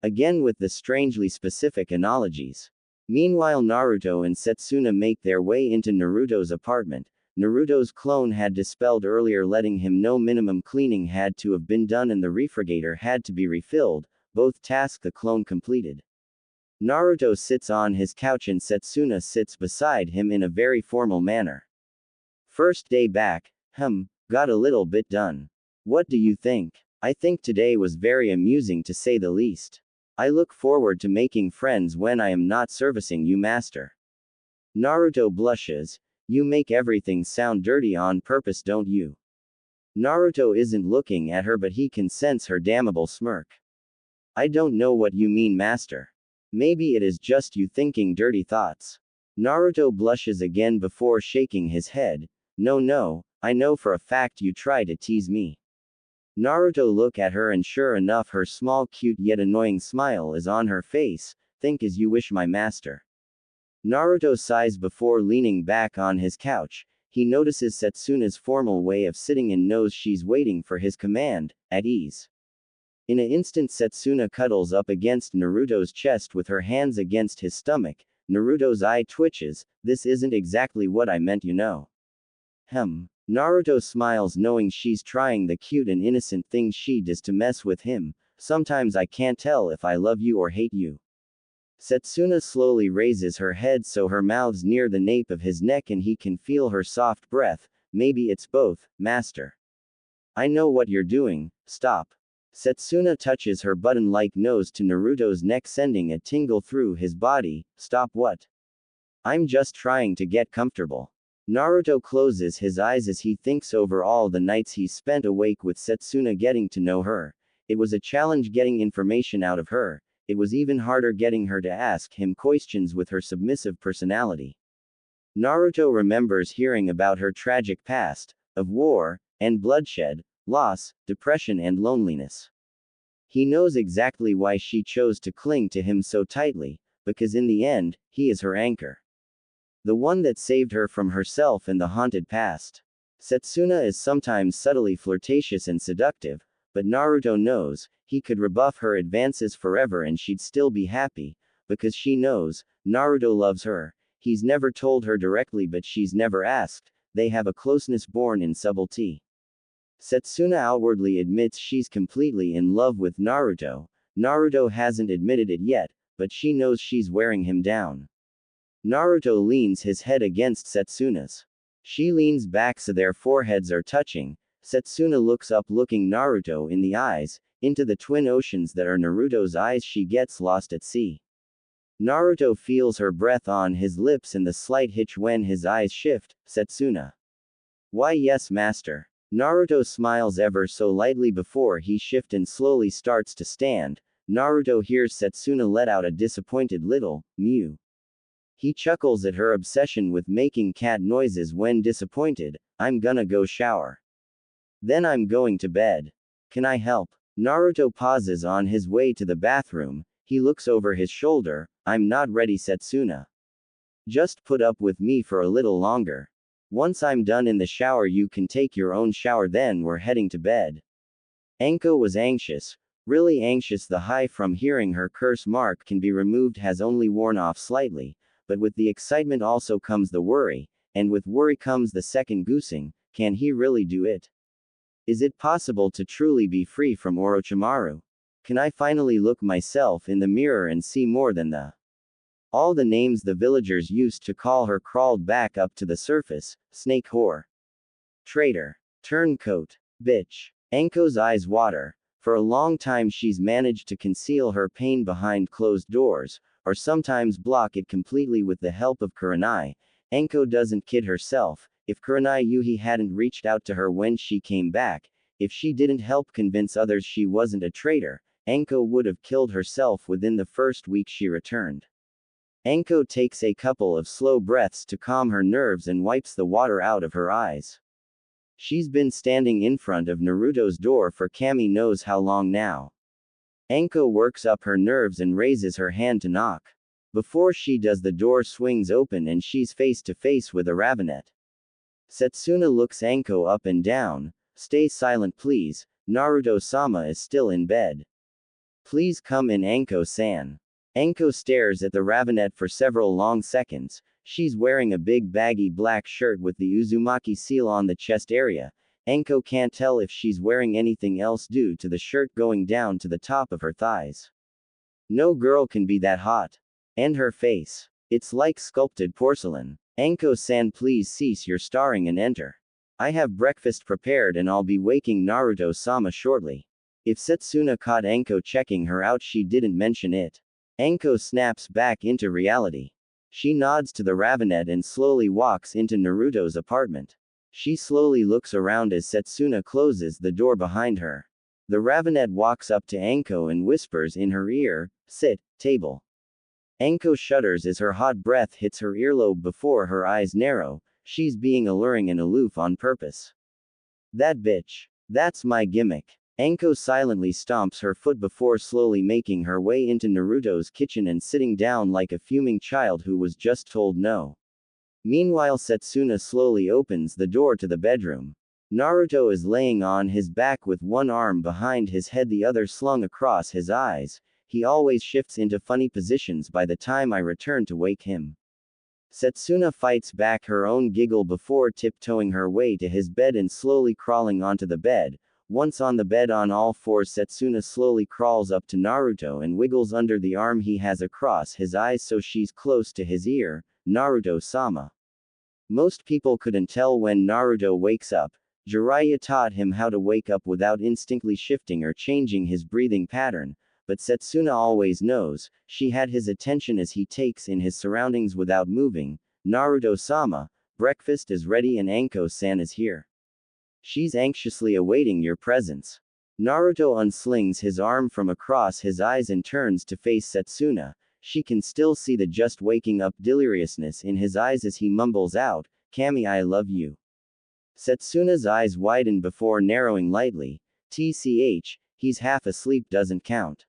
Again with the strangely specific analogies. Meanwhile, Naruto and Setsuna make their way into Naruto's apartment. Naruto's clone had dispelled earlier, letting him know minimum cleaning had to have been done and the refrigerator had to be refilled, both tasks the clone completed. Naruto sits on his couch and Setsuna sits beside him in a very formal manner. First day back, got a little bit done. What do you think? I think today was very amusing to say the least. I look forward to making friends when I am not servicing you, master. Naruto blushes. You make everything sound dirty on purpose, don't you? Naruto isn't looking at her, but he can sense her damnable smirk. I don't know what you mean, master. Maybe it is just you thinking dirty thoughts. Naruto blushes again before shaking his head. No, I know for a fact you try to tease me. Naruto look at her and sure enough her small cute yet annoying smile is on her face. Think as you wish, my master. Naruto sighs before leaning back on his couch. He notices Setsuna's formal way of sitting and knows she's waiting for his command, at ease. In an instant, Setsuna cuddles up against Naruto's chest with her hands against his stomach. Naruto's eye twitches. This isn't exactly what I meant, you know. Naruto smiles knowing she's trying the cute and innocent thing she does to mess with him. Sometimes I can't tell if I love you or hate you. Setsuna slowly raises her head so her mouth's near the nape of his neck and he can feel her soft breath. Maybe it's both, master. I know what you're doing, stop. Setsuna touches her button-like nose to Naruto's neck, sending a tingle through his body. Stop what? I'm just trying to get comfortable. Naruto closes his eyes as he thinks over all the nights he's spent awake with Setsuna, getting to know her. It was a challenge getting information out of her. It was even harder getting her to ask him questions with her submissive personality. Naruto remembers hearing about her tragic past, of war, and bloodshed, loss, depression and loneliness. He knows exactly why she chose to cling to him so tightly, because in the end, he is her anchor. The one that saved her from herself and the haunted past. Setsuna is sometimes subtly flirtatious and seductive, but Naruto knows, he could rebuff her advances forever and she'd still be happy, because she knows, Naruto loves her. He's never told her directly but she's never asked, they have a closeness born in subtlety. Setsuna outwardly admits she's completely in love with Naruto. Naruto hasn't admitted it yet, but she knows she's wearing him down. Naruto leans his head against Setsuna's. She leans back so their foreheads are touching. Setsuna looks up looking Naruto in the eyes, into the twin oceans that are Naruto's eyes. She gets lost at sea. Naruto feels her breath on his lips and the slight hitch when his eyes shift. Setsuna. Why yes master. Naruto smiles ever so lightly before he shifts and slowly starts to stand. Naruto hears Setsuna let out a disappointed little mew. He chuckles at her obsession with making cat noises when disappointed. I'm gonna go shower. Then I'm going to bed. Can I help? Naruto pauses on his way to the bathroom. He looks over his shoulder. I'm not ready Setsuna. Just put up with me for a little longer. Once I'm done in the shower you can take your own shower then we're heading to bed. Anko was anxious, really anxious. The high from hearing her curse mark can be removed has only worn off slightly, but with the excitement also comes the worry, and with worry comes the second goosing, can he really do it? Is it possible to truly be free from Orochimaru? Can I finally look myself in the mirror and see more than all the names the villagers used to call her crawled back up to the surface? Snake whore. Traitor. Turncoat. Bitch. Anko's eyes water. For a long time she's managed to conceal her pain behind closed doors, or sometimes block it completely with the help of Kurenai. Anko doesn't kid herself. If Kurenai Yuhi hadn't reached out to her when she came back, if she didn't help convince others she wasn't a traitor, Anko would have killed herself within the first week she returned. Anko takes a couple of slow breaths to calm her nerves and wipes the water out of her eyes. She's been standing in front of Naruto's door for Kami knows how long now. Anko works up her nerves and raises her hand to knock. Before she does the door swings open and she's face to face with a ravenet. Setsuna looks Anko up and down. Stay silent please, Naruto-sama is still in bed. Please come in Anko-san. Anko stares at the ravenet for several long seconds. She's wearing a big baggy black shirt with the Uzumaki seal on the chest area. Anko can't tell if she's wearing anything else due to the shirt going down to the top of her thighs. No girl can be that hot. And her face. It's like sculpted porcelain. Anko-san please cease your starring and enter. I have breakfast prepared and I'll be waking Naruto-sama shortly. If Setsuna caught Anko checking her out she didn't mention it. Anko snaps back into reality. She nods to the ravenet and slowly walks into Naruto's apartment. She slowly looks around as Setsuna closes the door behind her. The ravenet walks up to Anko and whispers in her ear, sit, table. Anko shudders as her hot breath hits her earlobe before her eyes narrow. She's being alluring and aloof on purpose. That bitch. That's my gimmick. Anko silently stomps her foot before slowly making her way into Naruto's kitchen and sitting down like a fuming child who was just told no. Meanwhile Setsuna slowly opens the door to the bedroom. Naruto is laying on his back with one arm behind his head the other slung across his eyes. He always shifts into funny positions by the time I return to wake him. Setsuna fights back her own giggle before tiptoeing her way to his bed and slowly crawling onto the bed. Once on the bed on all fours Setsuna slowly crawls up to Naruto and wiggles under the arm he has across his eyes so she's close to his ear. Naruto-sama. Most people couldn't tell when Naruto wakes up. Jiraiya taught him how to wake up without instinctively shifting or changing his breathing pattern, but Setsuna always knows. She had his attention as he takes in his surroundings without moving. Naruto-sama, breakfast is ready and Anko-san is here. She's anxiously awaiting your presence. Naruto unslings his arm from across his eyes and turns to face Setsuna. She can still see the just waking up deliriousness in his eyes as he mumbles out, Kami I love you. Setsuna's eyes widen before narrowing lightly. TCH, he's half asleep doesn't count.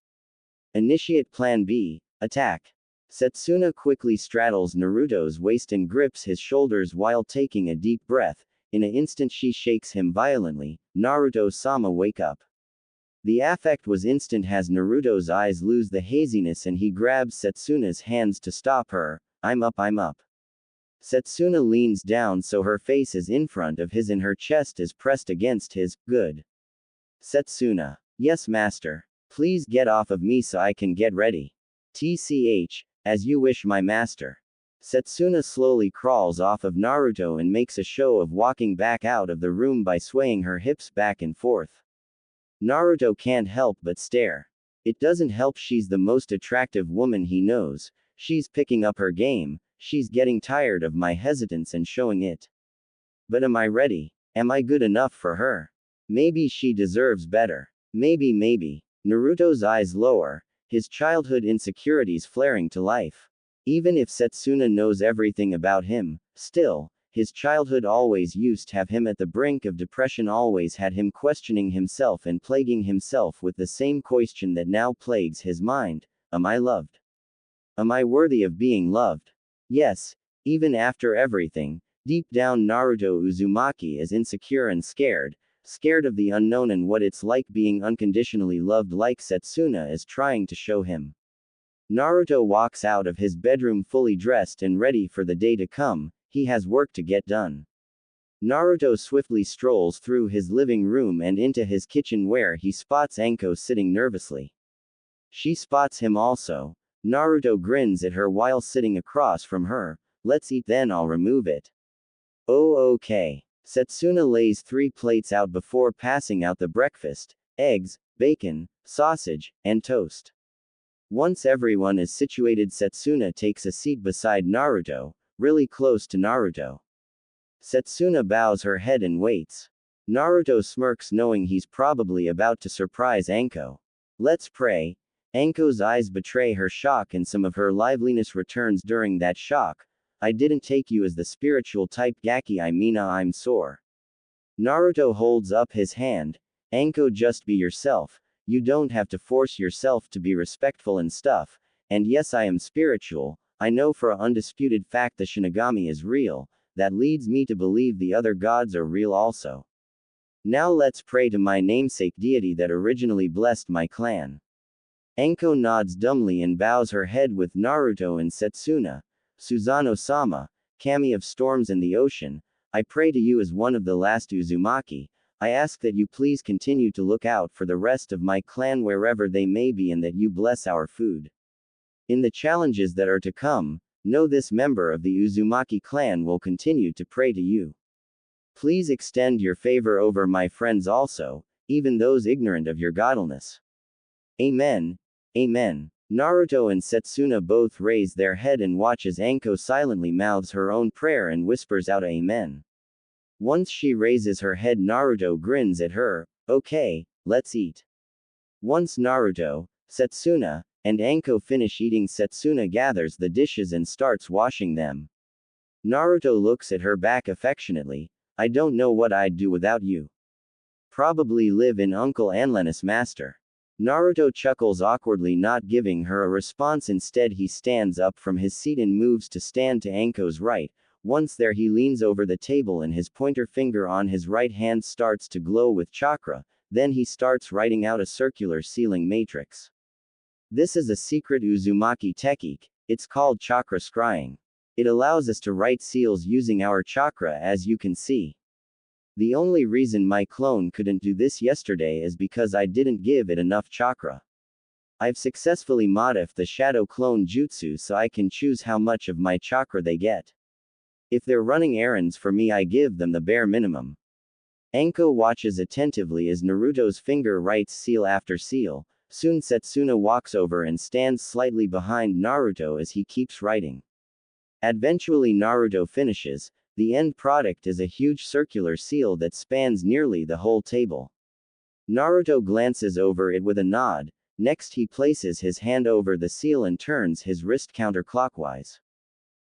Initiate Plan B, attack. Setsuna quickly straddles Naruto's waist and grips his shoulders while taking a deep breath. In an instant she shakes him violently. Naruto-sama, wake up. The affect was instant as Naruto's eyes lose the haziness and he grabs Setsuna's hands to stop her. I'm up, I'm up. Setsuna leans down so her face is in front of his and her chest is pressed against his. Good. Setsuna. Yes, master. Please get off of me so I can get ready. TCH, as you wish, my master. Setsuna slowly crawls off of Naruto and makes a show of walking back out of the room by swaying her hips back and forth. Naruto can't help but stare. It doesn't help she's the most attractive woman he knows. She's picking up her game. She's getting tired of my hesitance and showing it. But am I ready? Am I good enough for her? Maybe she deserves better. Maybe. Naruto's eyes lower, his childhood insecurities flaring to life. Even if Setsuna knows everything about him, still, his childhood always used to have him at the brink of depression, always had him questioning himself and plaguing himself with the same question that now plagues his mind. Am I loved? Am I worthy of being loved? Yes, even after everything, deep down Naruto Uzumaki is insecure and scared of the unknown and what it's like being unconditionally loved like Setsuna is trying to show him. Naruto walks out of his bedroom fully dressed and ready for the day to come. He has work to get done. Naruto swiftly strolls through his living room and into his kitchen where he spots Anko sitting nervously. She spots him also. Naruto grins at her while sitting across from her. Let's eat, then I'll remove it. Oh, okay. Setsuna lays 3 plates out before passing out the breakfast: eggs, bacon, sausage, and toast. Once everyone is situated, Setsuna takes a seat beside Naruto, really close to Naruto. Setsuna bows her head and waits. Naruto smirks knowing he's probably about to surprise Anko. Let's pray. Anko's eyes betray her shock and some of her liveliness returns during that shock. I didn't take you as the spiritual type, Gaki. I'm sore. Naruto holds up his hand. Anko, just be yourself. You don't have to force yourself to be respectful and stuff. And yes, I am spiritual. I know for an undisputed fact the Shinigami is real. That leads me to believe the other gods are real also. Now let's pray to my namesake deity that originally blessed my clan. Anko nods dumbly and bows her head with Naruto and Setsuna. Susanoo-sama, kami of storms and the ocean, I pray to you as one of the last Uzumaki. I ask that you please continue to look out for the rest of my clan wherever they may be and that you bless our food. In the challenges that are to come, know this member of the Uzumaki clan will continue to pray to you. Please extend your favor over my friends also, even those ignorant of your godliness. Amen. Amen. Naruto and Setsuna both raise their head and watch as Anko silently mouths her own prayer and whispers out Amen. Once she raises her head, Naruto grins at her. Okay, let's eat. Once Naruto, Setsuna, and Anko finish eating, Setsuna gathers the dishes and starts washing them. Naruto looks at her back affectionately. I don't know what I'd do without you. Probably live in Uncle Anlenus, master. Naruto chuckles awkwardly, not giving her a response. Instead, he stands up from his seat and moves to stand to Anko's right. Once there, he leans over the table and his pointer finger on his right hand starts to glow with chakra. Then he starts writing out a circular sealing matrix. This is a secret Uzumaki technique. It's called chakra scrying. It allows us to write seals using our chakra, as you can see. The only reason my clone couldn't do this yesterday is because I didn't give it enough chakra. I've successfully modified the shadow clone jutsu so I can choose how much of my chakra they get. If they're running errands for me, I give them the bare minimum. Anko watches attentively as Naruto's finger writes seal after seal. Soon Setsuna walks over and stands slightly behind Naruto as he keeps writing. Eventually Naruto finishes. The end product is a huge circular seal that spans nearly the whole table. Naruto glances over it with a nod. Next he places his hand over the seal and turns his wrist counterclockwise.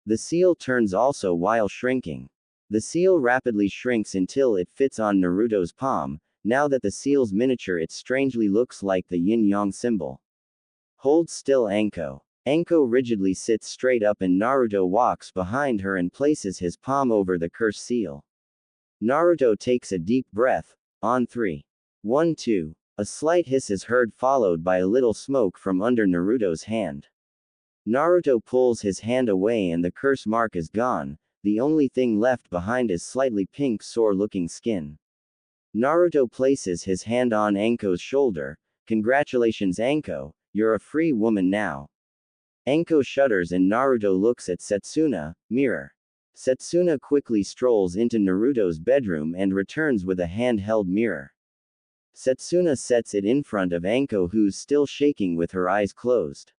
The seal turns also while shrinking. The seal rapidly shrinks until it fits on Naruto's palm. Now that the seal's miniature, it strangely looks like the yin-yang symbol. Hold still, Anko. Anko rigidly sits straight up and Naruto walks behind her and places his palm over the curse seal. Naruto takes a deep breath. On 3. 1 2. A slight hiss is heard, followed by a little smoke from under Naruto's hand. Naruto pulls his hand away and the curse mark is gone. The only thing left behind is slightly pink, sore-looking skin. Naruto places his hand on Anko's shoulder. Congratulations, Anko, you're a free woman now. Anko shudders and Naruto looks at Setsuna. Mirror. Setsuna quickly strolls into Naruto's bedroom and returns with a handheld mirror. Setsuna sets it in front of Anko, who's still shaking with her eyes closed.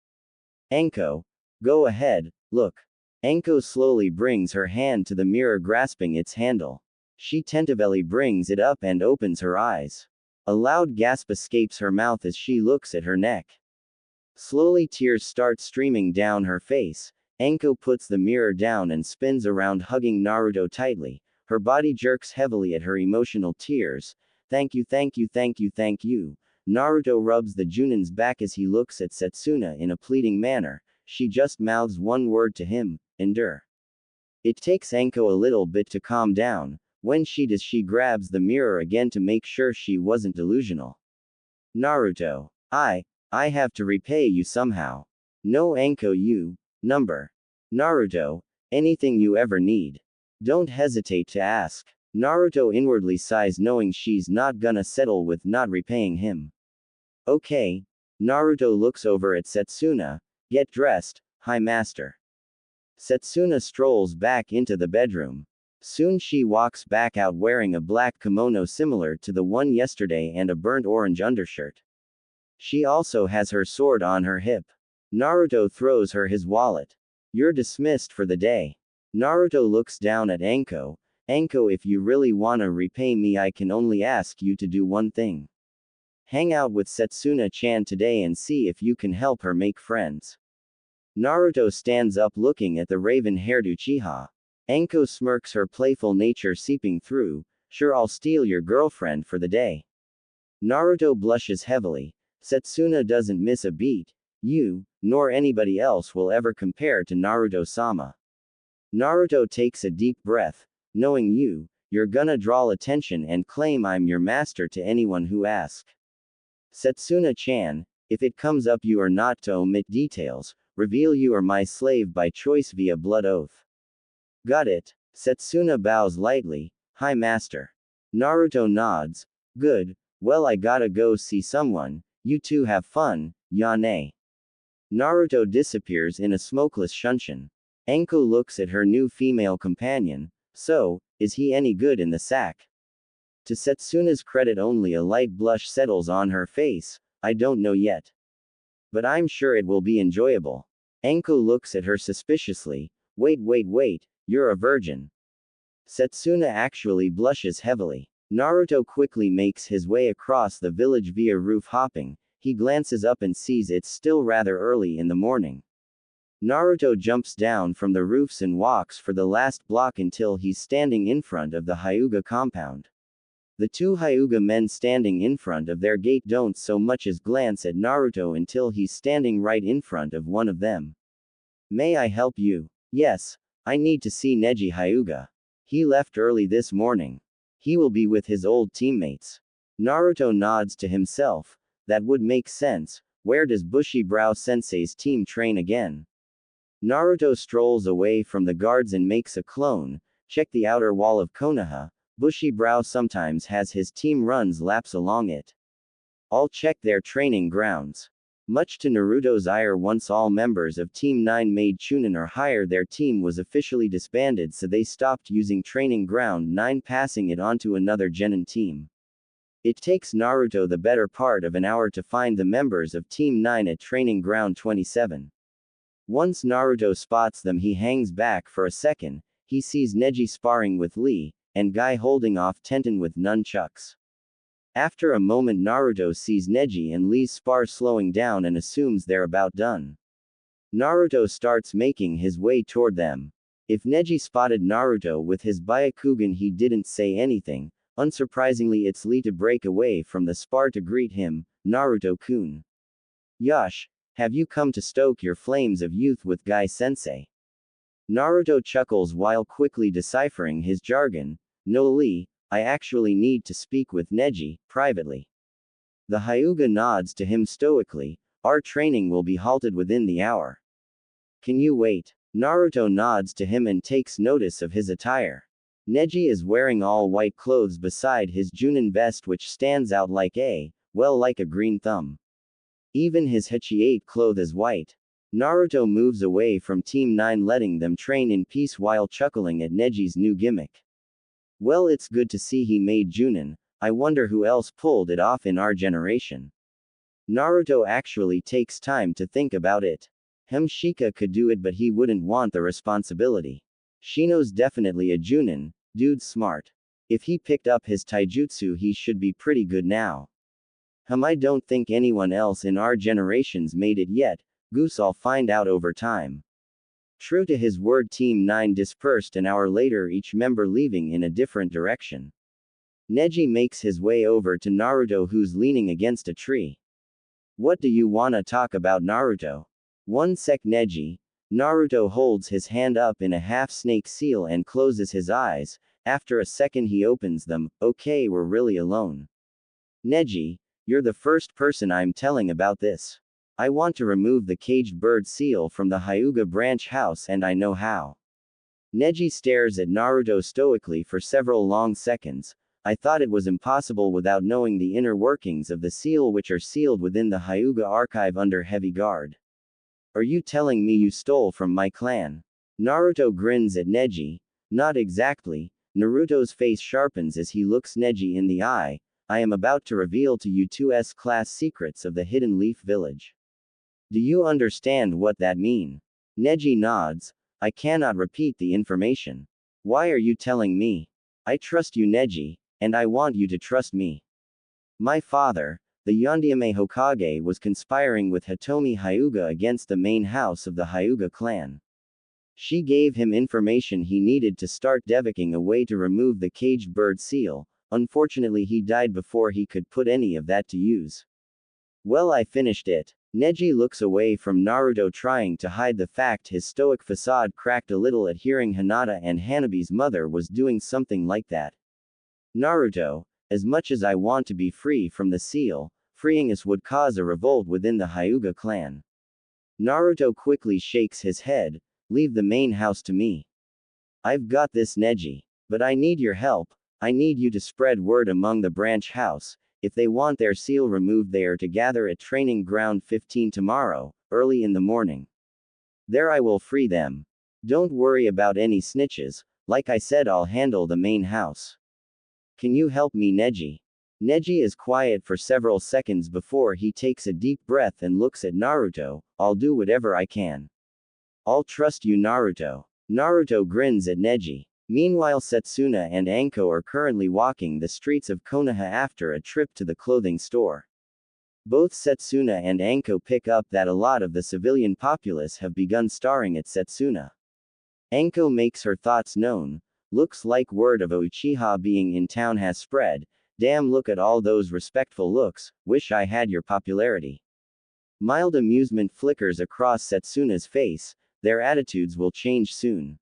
Anko, go ahead, look. Anko slowly brings her hand to the mirror, grasping its handle. She tentatively brings it up and opens her eyes. A loud gasp escapes her mouth as she looks at her neck. Slowly tears start streaming down her face. Anko puts the mirror down and spins around, hugging Naruto tightly. Her body jerks heavily at her emotional tears. Thank you, thank you, thank you, thank you. Naruto rubs the Junin's back as he looks at Setsuna in a pleading manner. She just mouths one word to him, endure. It takes Anko a little bit to calm down. When she does, she grabs the mirror again to make sure she wasn't delusional. Naruto, I have to repay you somehow. No, Anko, you, number. Naruto, anything you ever need. Don't hesitate to ask. Naruto inwardly sighs, knowing she's not gonna settle with not repaying him. Okay. Naruto looks over at Setsuna. Get dressed, High Master. Setsuna strolls back into the bedroom. Soon she walks back out wearing a black kimono similar to the one yesterday and a burnt orange undershirt. She also has her sword on her hip. Naruto throws her his wallet. You're dismissed for the day. Naruto looks down at Anko. Anko, if you really wanna repay me, I can only ask you to do one thing. Hang out with Setsuna-chan today and see if you can help her make friends. Naruto stands up looking at the raven-haired Uchiha. Anko smirks, her playful nature seeping through. Sure, I'll steal your girlfriend for the day. Naruto blushes heavily. Setsuna doesn't miss a beat. You, nor anybody else will ever compare to Naruto-sama. Naruto takes a deep breath. Knowing you're gonna draw attention and claim I'm your master to anyone who asks. Setsuna-chan, if it comes up, you are not to omit details. Reveal you are my slave by choice via blood oath. Got it. Setsuna bows lightly. High Master. Naruto nods. Good. Well, I gotta go see someone. You two have fun, Yane. Naruto disappears in a smokeless shunshin. Anko looks at her new female companion. So, is he any good in the sack? To Setsuna's credit, only a light blush settles on her face. I don't know yet. But I'm sure it will be enjoyable. Anko looks at her suspiciously. Wait, you're a virgin. Setsuna actually blushes heavily. Naruto quickly makes his way across the village via roof hopping. He glances up and sees it's still rather early in the morning. Naruto jumps down from the roofs and walks for the last block until he's standing in front of the Hyuga compound. The two Hyuga men standing in front of their gate don't so much as glance at Naruto until he's standing right in front of one of them. May I help you? Yes, I need to see Neji Hyuga. He left early this morning. He will be with his old teammates. Naruto nods to himself. That would make sense. Where does Bushy Brow Sensei's team train again? Naruto strolls away from the guards and makes a clone. Check the outer wall of Konoha. Bushy Brow sometimes has his team runs laps along it. I'll check their training grounds. Much to Naruto's ire, once all members of Team 9 made Chunin or higher, their team was officially disbanded, so they stopped using Training Ground 9, passing it on to another genin team. It takes Naruto the better part of an hour to find the members of Team 9 at Training Ground 27. Once Naruto spots them, he hangs back for a second. He sees Neji sparring with Lee, and Guy holding off Tenten with nunchucks. After a moment, Naruto sees Neji and Lee's spar slowing down and assumes they're about done. Naruto starts making his way toward them. If Neji spotted Naruto with his Byakugan, he didn't say anything. Unsurprisingly, it's Lee to break away from the spar to greet him. Naruto-kun. Yosh, have you come to stoke your flames of youth with Guy-sensei? Naruto chuckles while quickly deciphering his jargon. No, Lee, I actually need to speak with Neji, privately. The Hyuga nods to him stoically. Our training will be halted within the hour. Can you wait? Naruto nods to him and takes notice of his attire. Neji is wearing all white clothes beside his Junin vest, which stands out like a green thumb. Even his Hachiate cloth is white. Naruto moves away from Team 9, letting them train in peace while chuckling at Neji's new gimmick. Well, it's good to see he made Junin. I wonder who else pulled it off in our generation. Naruto actually takes time to think about it. Shika could do it, but he wouldn't want the responsibility. Shino's definitely a Junin, dude's smart. If he picked up his taijutsu, he should be pretty good now. I don't think anyone else in our generations made it yet. Goose, I'll find out over time. True to his word, Team 9 dispersed an hour later, each member leaving in a different direction. Neji makes his way over to Naruto, who's leaning against a tree. What do you wanna talk about, Naruto? One sec, Neji. Naruto holds his hand up in a half-snake seal and closes his eyes. After a second he opens them. Okay, we're really alone. Neji, you're the first person I'm telling about this. I want to remove the caged bird seal from the Hyuga branch house, and I know how. Neji stares at Naruto stoically for several long seconds. I thought it was impossible without knowing the inner workings of the seal, which are sealed within the Hyuga archive under heavy guard. Are you telling me you stole from my clan? Naruto grins at Neji. Not exactly. Naruto's face sharpens as he looks Neji in the eye. I am about to reveal to you 2's class secrets of the Hidden Leaf Village. Do you understand what that means? Neji nods. I cannot repeat the information. Why are you telling me? I trust you, Neji, and I want you to trust me. My father, the Yondaime Hokage, was conspiring with Hitomi Hyuga against the main house of the Hyuga clan. She gave him information he needed to start devicking a way to remove the caged bird seal. Unfortunately, he died before he could put any of that to use. Well, I finished it. Neji looks away from Naruto, trying to hide the fact his stoic facade cracked a little at hearing Hinata and Hanabi's mother was doing something like that. Naruto, as much as I want to be free from the seal, freeing us would cause a revolt within the Hyuga clan. Naruto quickly shakes his head. Leave the main house to me. I've got this, Neji. But I need your help. I need you to spread word among the branch house. If they want their seal removed, they are to gather at Training Ground 15 tomorrow, early in the morning. There I will free them. Don't worry about any snitches. Like I said, I'll handle the main house. Can you help me, Neji? Neji is quiet for several seconds before he takes a deep breath and looks at Naruto. I'll do whatever I can. I'll trust you, Naruto. Naruto grins at Neji. Meanwhile, Setsuna and Anko are currently walking the streets of Konoha after a trip to the clothing store. Both Setsuna and Anko pick up that a lot of the civilian populace have begun staring at Setsuna. Anko makes her thoughts known. Looks like word of a Uchiha being in town has spread. Damn, look at all those respectful looks. Wish I had your popularity. Mild amusement flickers across Setsuna's face. Their attitudes will change soon.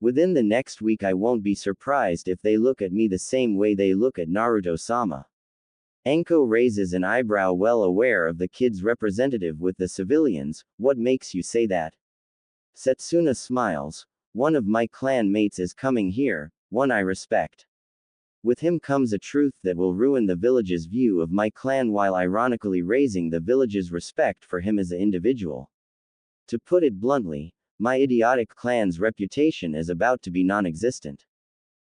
Within the next week, I won't be surprised if they look at me the same way they look at Naruto-sama. Anko raises an eyebrow, well aware of the kid's representative with the civilians. What makes you say that? Setsuna smiles. One of my clan mates is coming here, one I respect. With him comes a truth that will ruin the village's view of my clan while ironically raising the village's respect for him as an individual. To put it bluntly, my idiotic clan's reputation is about to be non-existent.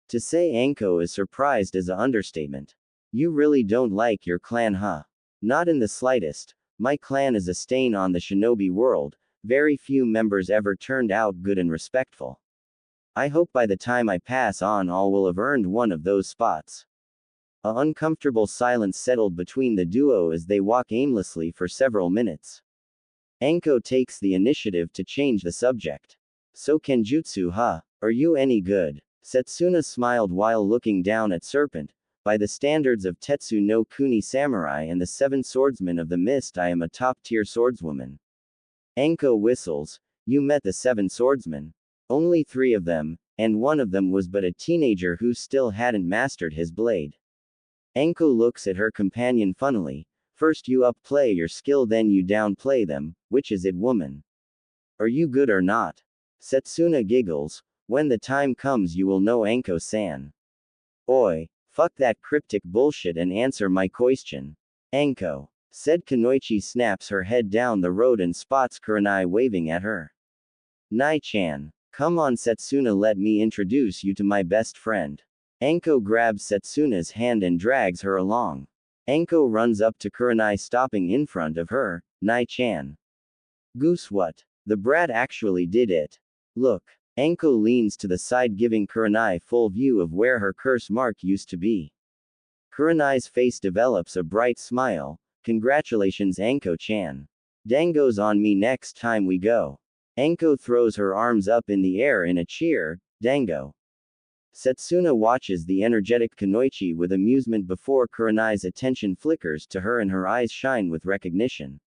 To say Anko is surprised is an understatement. You really don't like your clan, huh? Not in the slightest. My clan is a stain on the shinobi world. Very few members ever turned out good and respectful. I hope by the time I pass on, all will have earned one of those spots. An uncomfortable silence settled between the duo as they walk aimlessly for several minutes. Anko takes the initiative to change the subject. So Kenjutsu, huh? Are you any good? Setsuna smiled while looking down at Serpent. By the standards of Tetsu no Kuni Samurai and the Seven Swordsmen of the Mist, I am a top-tier swordswoman. Anko whistles. You met the Seven Swordsmen? Only 3 of them. and one of them was but a teenager who still hadn't mastered his blade. Anko looks at her companion funnily. First you upplay your skill, then you downplay them. Which is it, woman? Are you good or not? Setsuna giggles. When the time comes you will know, Anko-san. Oi, fuck that cryptic bullshit and answer my question. Anko. Said Kunoichi snaps her head down the road and spots Kurenai waving at her. Nai-chan. Come on Setsuna, let me introduce you to my best friend. Anko grabs Setsuna's hand and drags her along. Anko runs up to Kurenai, stopping in front of her. Nai-chan. Goose, what? The brat actually did it. Look. Anko leans to the side, giving Kurenai full view of where her curse mark used to be. Kurenai's face develops a bright smile. Congratulations, Anko-chan. Dango's on me next time we go. Anko throws her arms up in the air in a cheer. Dango. Setsuna watches the energetic Kunoichi with amusement before Kurenai's attention flickers to her and her eyes shine with recognition.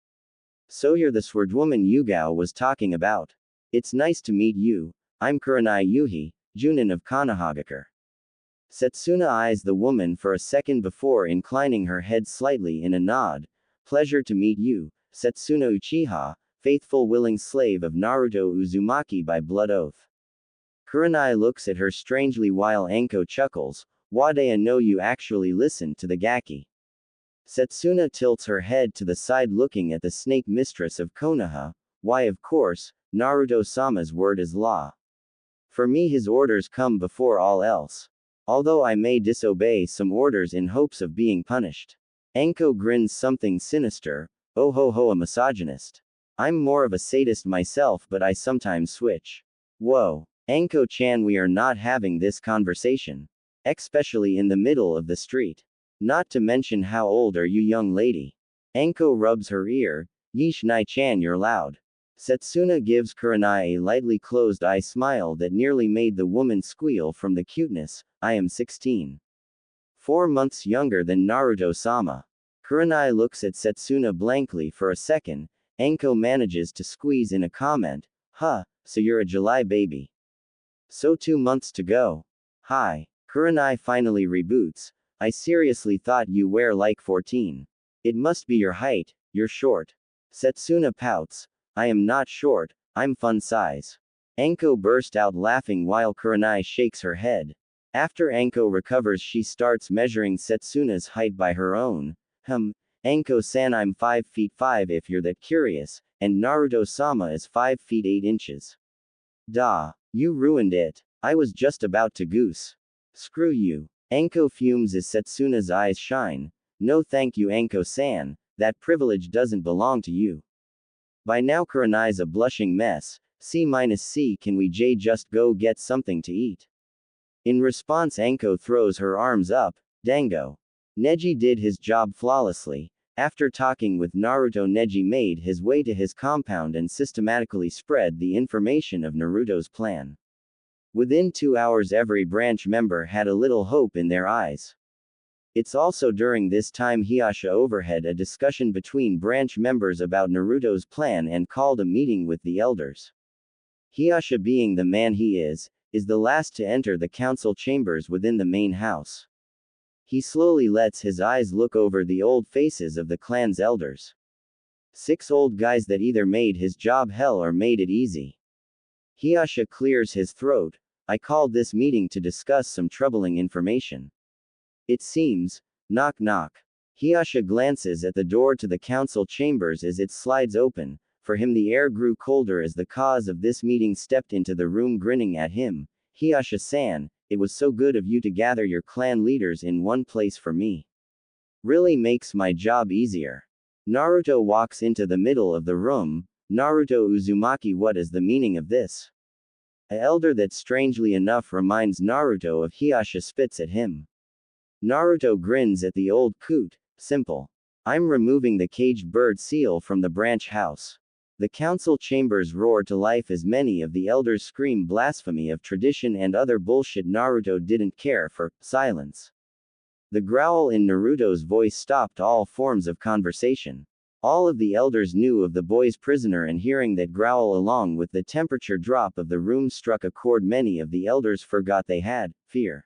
So you're the swordwoman Yugao was talking about. It's nice to meet you. I'm Kurenai Yuhi, Junin of Konohagakure. Setsuna eyes the woman for a second before inclining her head slightly in a nod. Pleasure to meet you, Setsuna Uchiha, faithful willing slave of Naruto Uzumaki by blood oath. Kurenai looks at her strangely while Anko chuckles. Wadea no, you actually listened to the gaki. Setsuna tilts her head to the side, looking at the snake mistress of Konoha. Why, of course, Naruto-sama's word is law. For me his orders come before all else. Although I may disobey some orders in hopes of being punished. Anko grins something sinister. Oh ho ho, a misogynist. I'm more of a sadist myself, but I sometimes switch. Whoa. Anko-chan, we are not having this conversation. Especially in the middle of the street. Not to mention, how old are you, young lady? Anko rubs her ear. Yeesh, Nai-chan, you're loud. Setsuna gives Kurenai a lightly closed eye smile that nearly made the woman squeal from the cuteness. I am 16. 4 months younger than Naruto-sama. Kurenai looks at Setsuna blankly for a second. Anko manages to squeeze in a comment. Huh, so you're a July baby. So 2 months to go. Hi. Kurenai finally reboots. I seriously thought you were like 14. It must be your height, you're short. Setsuna pouts. I am not short, I'm fun size. Anko burst out laughing while Kurenai shakes her head. After Anko recovers, she starts measuring Setsuna's height by her own. Anko-san, I'm 5 feet 5 if you're that curious, and Naruto-sama is 5 feet 8 inches. Da. You ruined it. I was just about to goose. Screw you. Anko fumes as Setsuna's eyes shine. No thank you, Anko-san, that privilege doesn't belong to you. By now Kurenai's a blushing mess. C-C, can we just go get something to eat? In response, Anko throws her arms up. Dango. Neji did his job flawlessly. After talking with Naruto, Neji made his way to his compound and systematically spread the information of Naruto's plan. Within 2 hours every branch member had a little hope in their eyes. It's also during this time Hiyasha overheard a discussion between branch members about Naruto's plan and called a meeting with the elders. Hiyasha, being the man he is the last to enter the council chambers within the main house. He slowly lets his eyes look over the old faces of the clan's elders. 6 old guys that either made his job hell or made it easy. Hiyasha clears his throat. I called this meeting to discuss some troubling information. It seems. Knock knock. Hiyasha glances at the door to the council chambers as it slides open. For him the air grew colder as the cause of this meeting stepped into the room, grinning at him. Hiyasha-san, it was so good of you to gather your clan leaders in one place for me. Really makes my job easier. Naruto walks into the middle of the room. Naruto Uzumaki, what is the meaning of this? An elder that strangely enough reminds Naruto of Hiyasha spits at him. Naruto grins at the old coot. Simple. I'm removing the caged bird seal from the branch house. The council chambers roar to life as many of the elders scream blasphemy of tradition and other bullshit Naruto didn't care for. Silence. The growl in Naruto's voice stopped all forms of conversation. All of the elders knew of the boy's prisoner, and hearing that growl along with the temperature drop of the room struck a chord many of the elders forgot they had fear.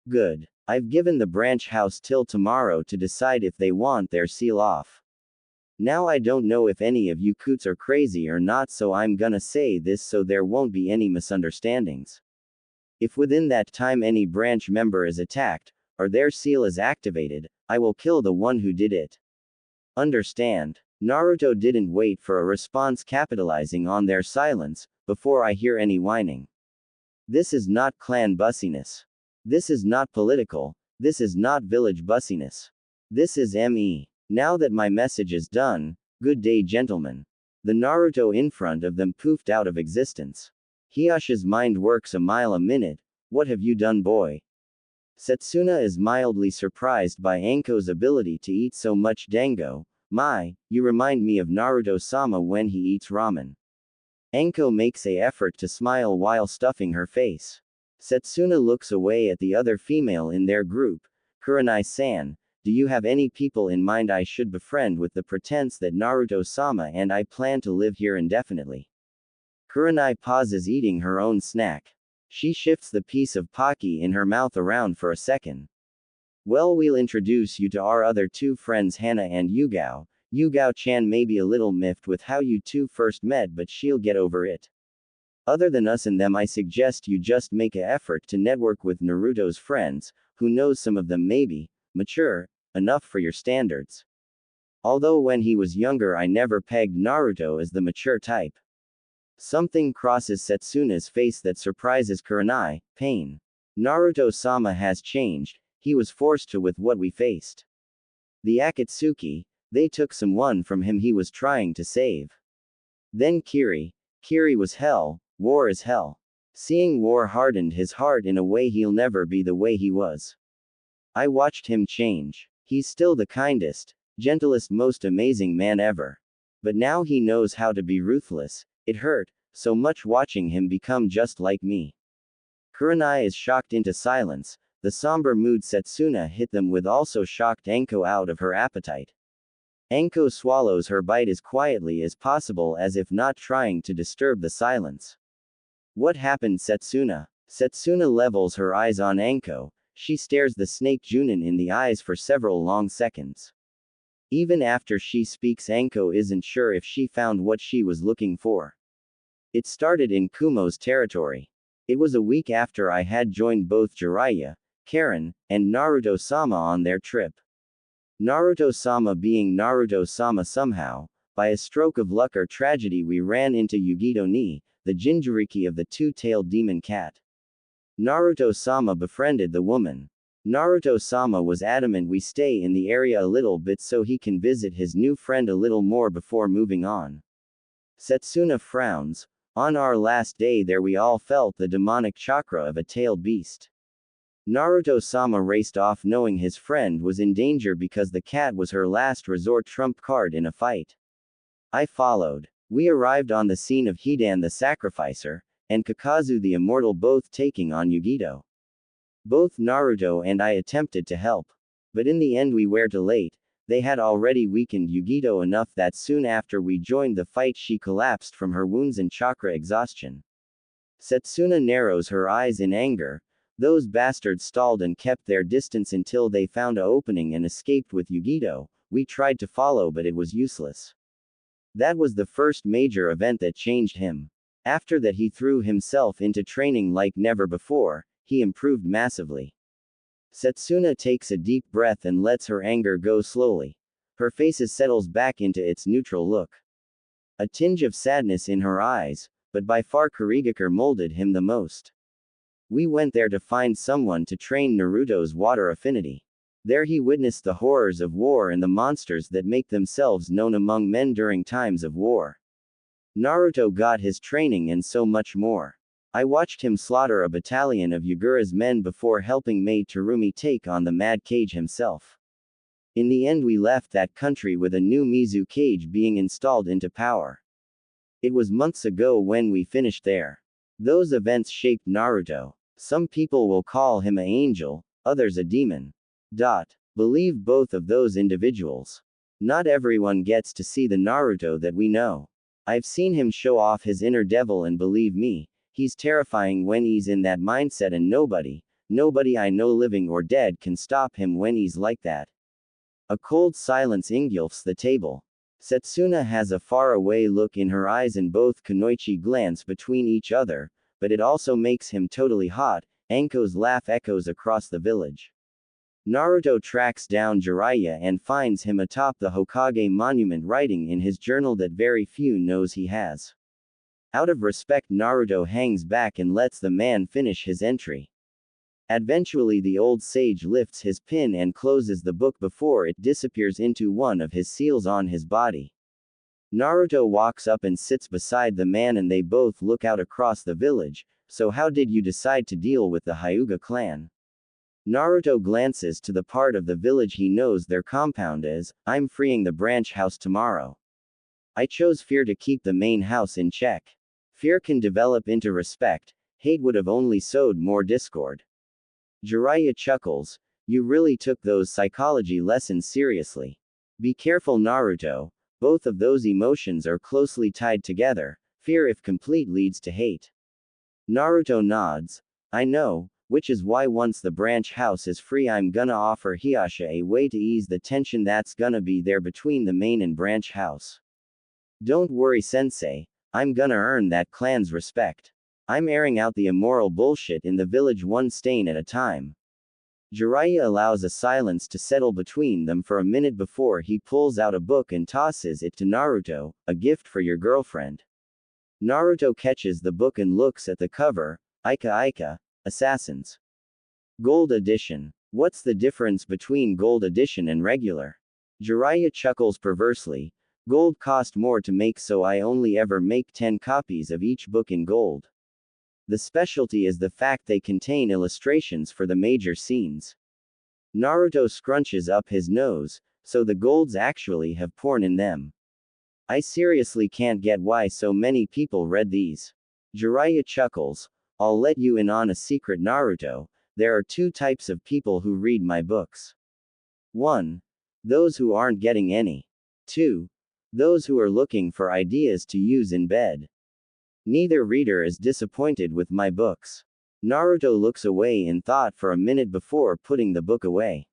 Good. I've given the branch house till tomorrow to decide if they want their seal off. Now I don't know if any of you coots are crazy or not, so I'm gonna say this so there won't be any misunderstandings. If within that time any branch member is attacked, or their seal is activated, I will kill the one who did it. Understand? Naruto didn't wait for a response, capitalizing on their silence. Before I hear any whining. This is not clan bussiness. This is not political. This is not village bussiness. This is me. Now that my message is done, good day, gentlemen. The Naruto in front of them poofed out of existence. Hiyashi's mind works a mile a minute. What have you done, boy? Setsuna is mildly surprised by Anko's ability to eat so much dango. My, you remind me of Naruto-sama when he eats ramen. Anko makes an effort to smile while stuffing her face. Setsuna looks away at the other female in their group. Kurenai-san, do you have any people in mind I should befriend with the pretense that Naruto-sama and I plan to live here indefinitely? Kurenai pauses eating her own snack. She shifts the piece of pocky in her mouth around for a second. Well, we'll introduce you to our other two friends, Hana and Yugao. Yugao-chan may be a little miffed with how you two first met, but she'll get over it. Other than us and them, I suggest you just make an effort to network with Naruto's friends. Who knows, some of them may be mature enough for your standards. Although when he was younger I never pegged Naruto as the mature type. Something crosses Setsuna's face that surprises Kurenai. Pain. Naruto-sama has changed. He was forced to with what we faced. The Akatsuki, they took someone from him he was trying to save. Then Kiri. Kiri was hell. War is hell. Seeing war hardened his heart in a way he'll never be the way he was. I watched him change. He's still the kindest, gentlest, most amazing man ever. But now he knows how to be ruthless. It hurt so much watching him become just like me. Kurenai is shocked into silence. The somber mood Setsuna hit them with also shocked Anko out of her appetite. Anko swallows her bite as quietly as possible, as if not trying to disturb the silence. What happened, Setsuna? Setsuna levels her eyes on Anko. She stares the snake Junin in the eyes for several long seconds. Even after she speaks, Anko isn't sure if she found what she was looking for. It started in Kumo's territory. It was a week after I had joined both Jiraiya, Karen, and Naruto-sama on their trip. Naruto-sama being Naruto-sama, somehow, by a stroke of luck or tragedy, we ran into Yugito-ni, the Jinjuriki of the two-tailed demon cat. Naruto-sama befriended the woman. Naruto-sama was adamant we stay in the area a little bit so he can visit his new friend a little more before moving on. Setsuna frowns. On our last day there we all felt the demonic chakra of a tailed beast. Naruto-sama raced off knowing his friend was in danger because the cat was her last resort trump card in a fight. I followed. We arrived on the scene of Hidan the Sacrificer, and Kakazu the Immortal, both taking on Yugito. Both Naruto and I attempted to help. But in the end we were too late. They had already weakened Yugito enough that soon after we joined the fight she collapsed from her wounds and chakra exhaustion. Setsuna narrows her eyes in anger. Those bastards stalled and kept their distance until they found an opening and escaped with Yugito. We tried to follow but it was useless. That was the first major event that changed him. After that he threw himself into training like never before. He improved massively. Setsuna takes a deep breath and lets her anger go slowly. Her face settles back into its neutral look. A tinge of sadness in her eyes, but by far Kurigakure molded him the most. We went there to find someone to train Naruto's water affinity. There he witnessed the horrors of war and the monsters that make themselves known among men during times of war. Naruto got his training and so much more. I watched him slaughter a battalion of Yagura's men before helping Maid Terumi take on the Mad Cage himself. In the end we left that country with a new Mizu Cage being installed into power. It was months ago when we finished there. Those events shaped Naruto. Some people will call him an angel, others a demon. Believe both of those individuals. Not everyone gets to see the Naruto that we know. I've seen him show off his inner devil, and believe me, he's terrifying when he's in that mindset, and nobody I know living or dead can stop him when he's like that. A cold silence engulfs the table. Setsuna has a faraway look in her eyes, and both Kunoichi glance between each other, but it also makes him totally hot. Anko's laugh echoes across the village. Naruto tracks down Jiraiya and finds him atop the Hokage monument, writing in his journal that very few knows he has. Out of respect, Naruto hangs back and lets the man finish his entry. Eventually, the old sage lifts his pin and closes the book before it disappears into one of his seals on his body. Naruto walks up and sits beside the man, and they both look out across the village. So how did you decide to deal with the Hyuga clan? Naruto glances to the part of the village he knows their compound is. I'm freeing the branch house tomorrow. I chose fear to keep the main house in check. Fear can develop into respect. Hate would have only sowed more discord. Jiraiya chuckles. You really took those psychology lessons seriously. Be careful, Naruto. Both of those emotions are closely tied together. Fear, if complete, leads to hate. Naruto nods. I know, which is why once the branch house is free, I'm gonna offer Hiyasha a way to ease the tension that's gonna be there between the main and branch house. Don't worry, sensei. I'm gonna earn that clan's respect. I'm airing out the immoral bullshit in the village one stain at a time. Jiraiya allows a silence to settle between them for a minute before he pulls out a book and tosses it to Naruto. A gift for your girlfriend. Naruto catches the book and looks at the cover. Ika Ika, Assassins. Gold edition. What's the difference between gold edition and regular? Jiraiya chuckles perversely. Gold cost more to make, so I only ever make 10 copies of each book in gold. The specialty is the fact they contain illustrations for the major scenes. Naruto scrunches up his nose. So the golds actually have porn in them. I seriously can't get why so many people read these. Jiraiya chuckles. I'll let you in on a secret, Naruto. There are 2 types of people who read my books. 1. Those who aren't getting any. 2. Those who are looking for ideas to use in bed. Neither reader is disappointed with my books. Naruto looks away in thought for a minute before putting the book away.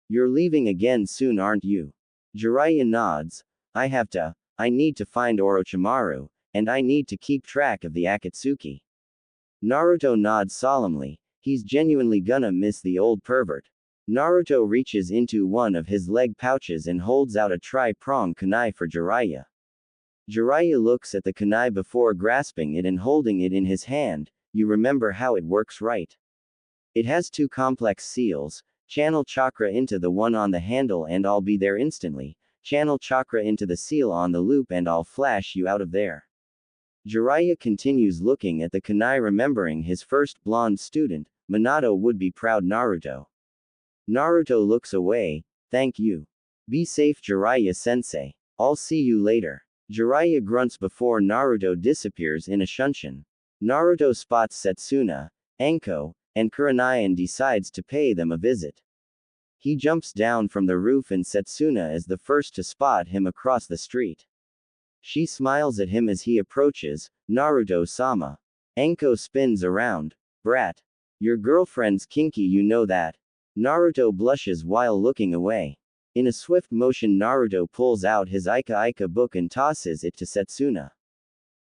You're leaving again soon, aren't you? Jiraiya nods. I need to find Orochimaru, and I need to keep track of the Akatsuki. Naruto nods solemnly. He's genuinely gonna miss the old pervert. Naruto reaches into one of his leg pouches and holds out a tri-pronged kunai for Jiraiya. Jiraiya looks at the kunai before grasping it and holding it in his hand. You remember how it works, right? It has 2 complex seals. Channel chakra into the one on the handle and I'll be there instantly. Channel chakra into the seal on the loop and I'll flash you out of there. Jiraiya continues looking at the kunai, remembering his first blonde student. Minato would be proud, Naruto. Naruto looks away. Thank you. Be safe, Jiraiya sensei. I'll see you later. Jiraiya grunts before Naruto disappears in a shunshin. Naruto spots Setsuna, Anko, and Kurenai and decides to pay them a visit. He jumps down from the roof and Setsuna is the first to spot him across the street. She smiles at him as he approaches. Naruto-sama. Anko spins around. Brat. Your girlfriend's kinky, you know that. Naruto blushes while looking away. In a swift motion, Naruto pulls out his Ika Ika book and tosses it to Setsuna.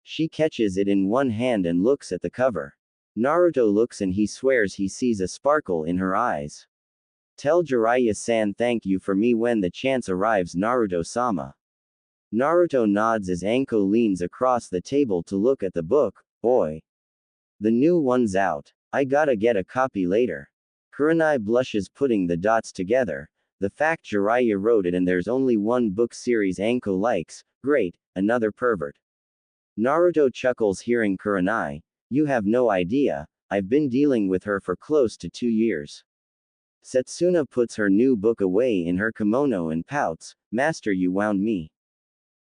She catches it in one hand and looks at the cover. Naruto looks and he swears he sees a sparkle in her eyes. Tell Jiraiya-san thank you for me when the chance arrives, Naruto-sama. Naruto nods as Anko leans across the table to look at the book. Oi. The new one's out. I gotta get a copy later. Kurenai blushes, putting the dots together. The fact Jiraiya wrote it and there's only one book series Anko likes. Great, another pervert. Naruto chuckles hearing Kurenai. You have no idea, I've been dealing with her for close to 2 years. Setsuna puts her new book away in her kimono and pouts. Master, you wound me.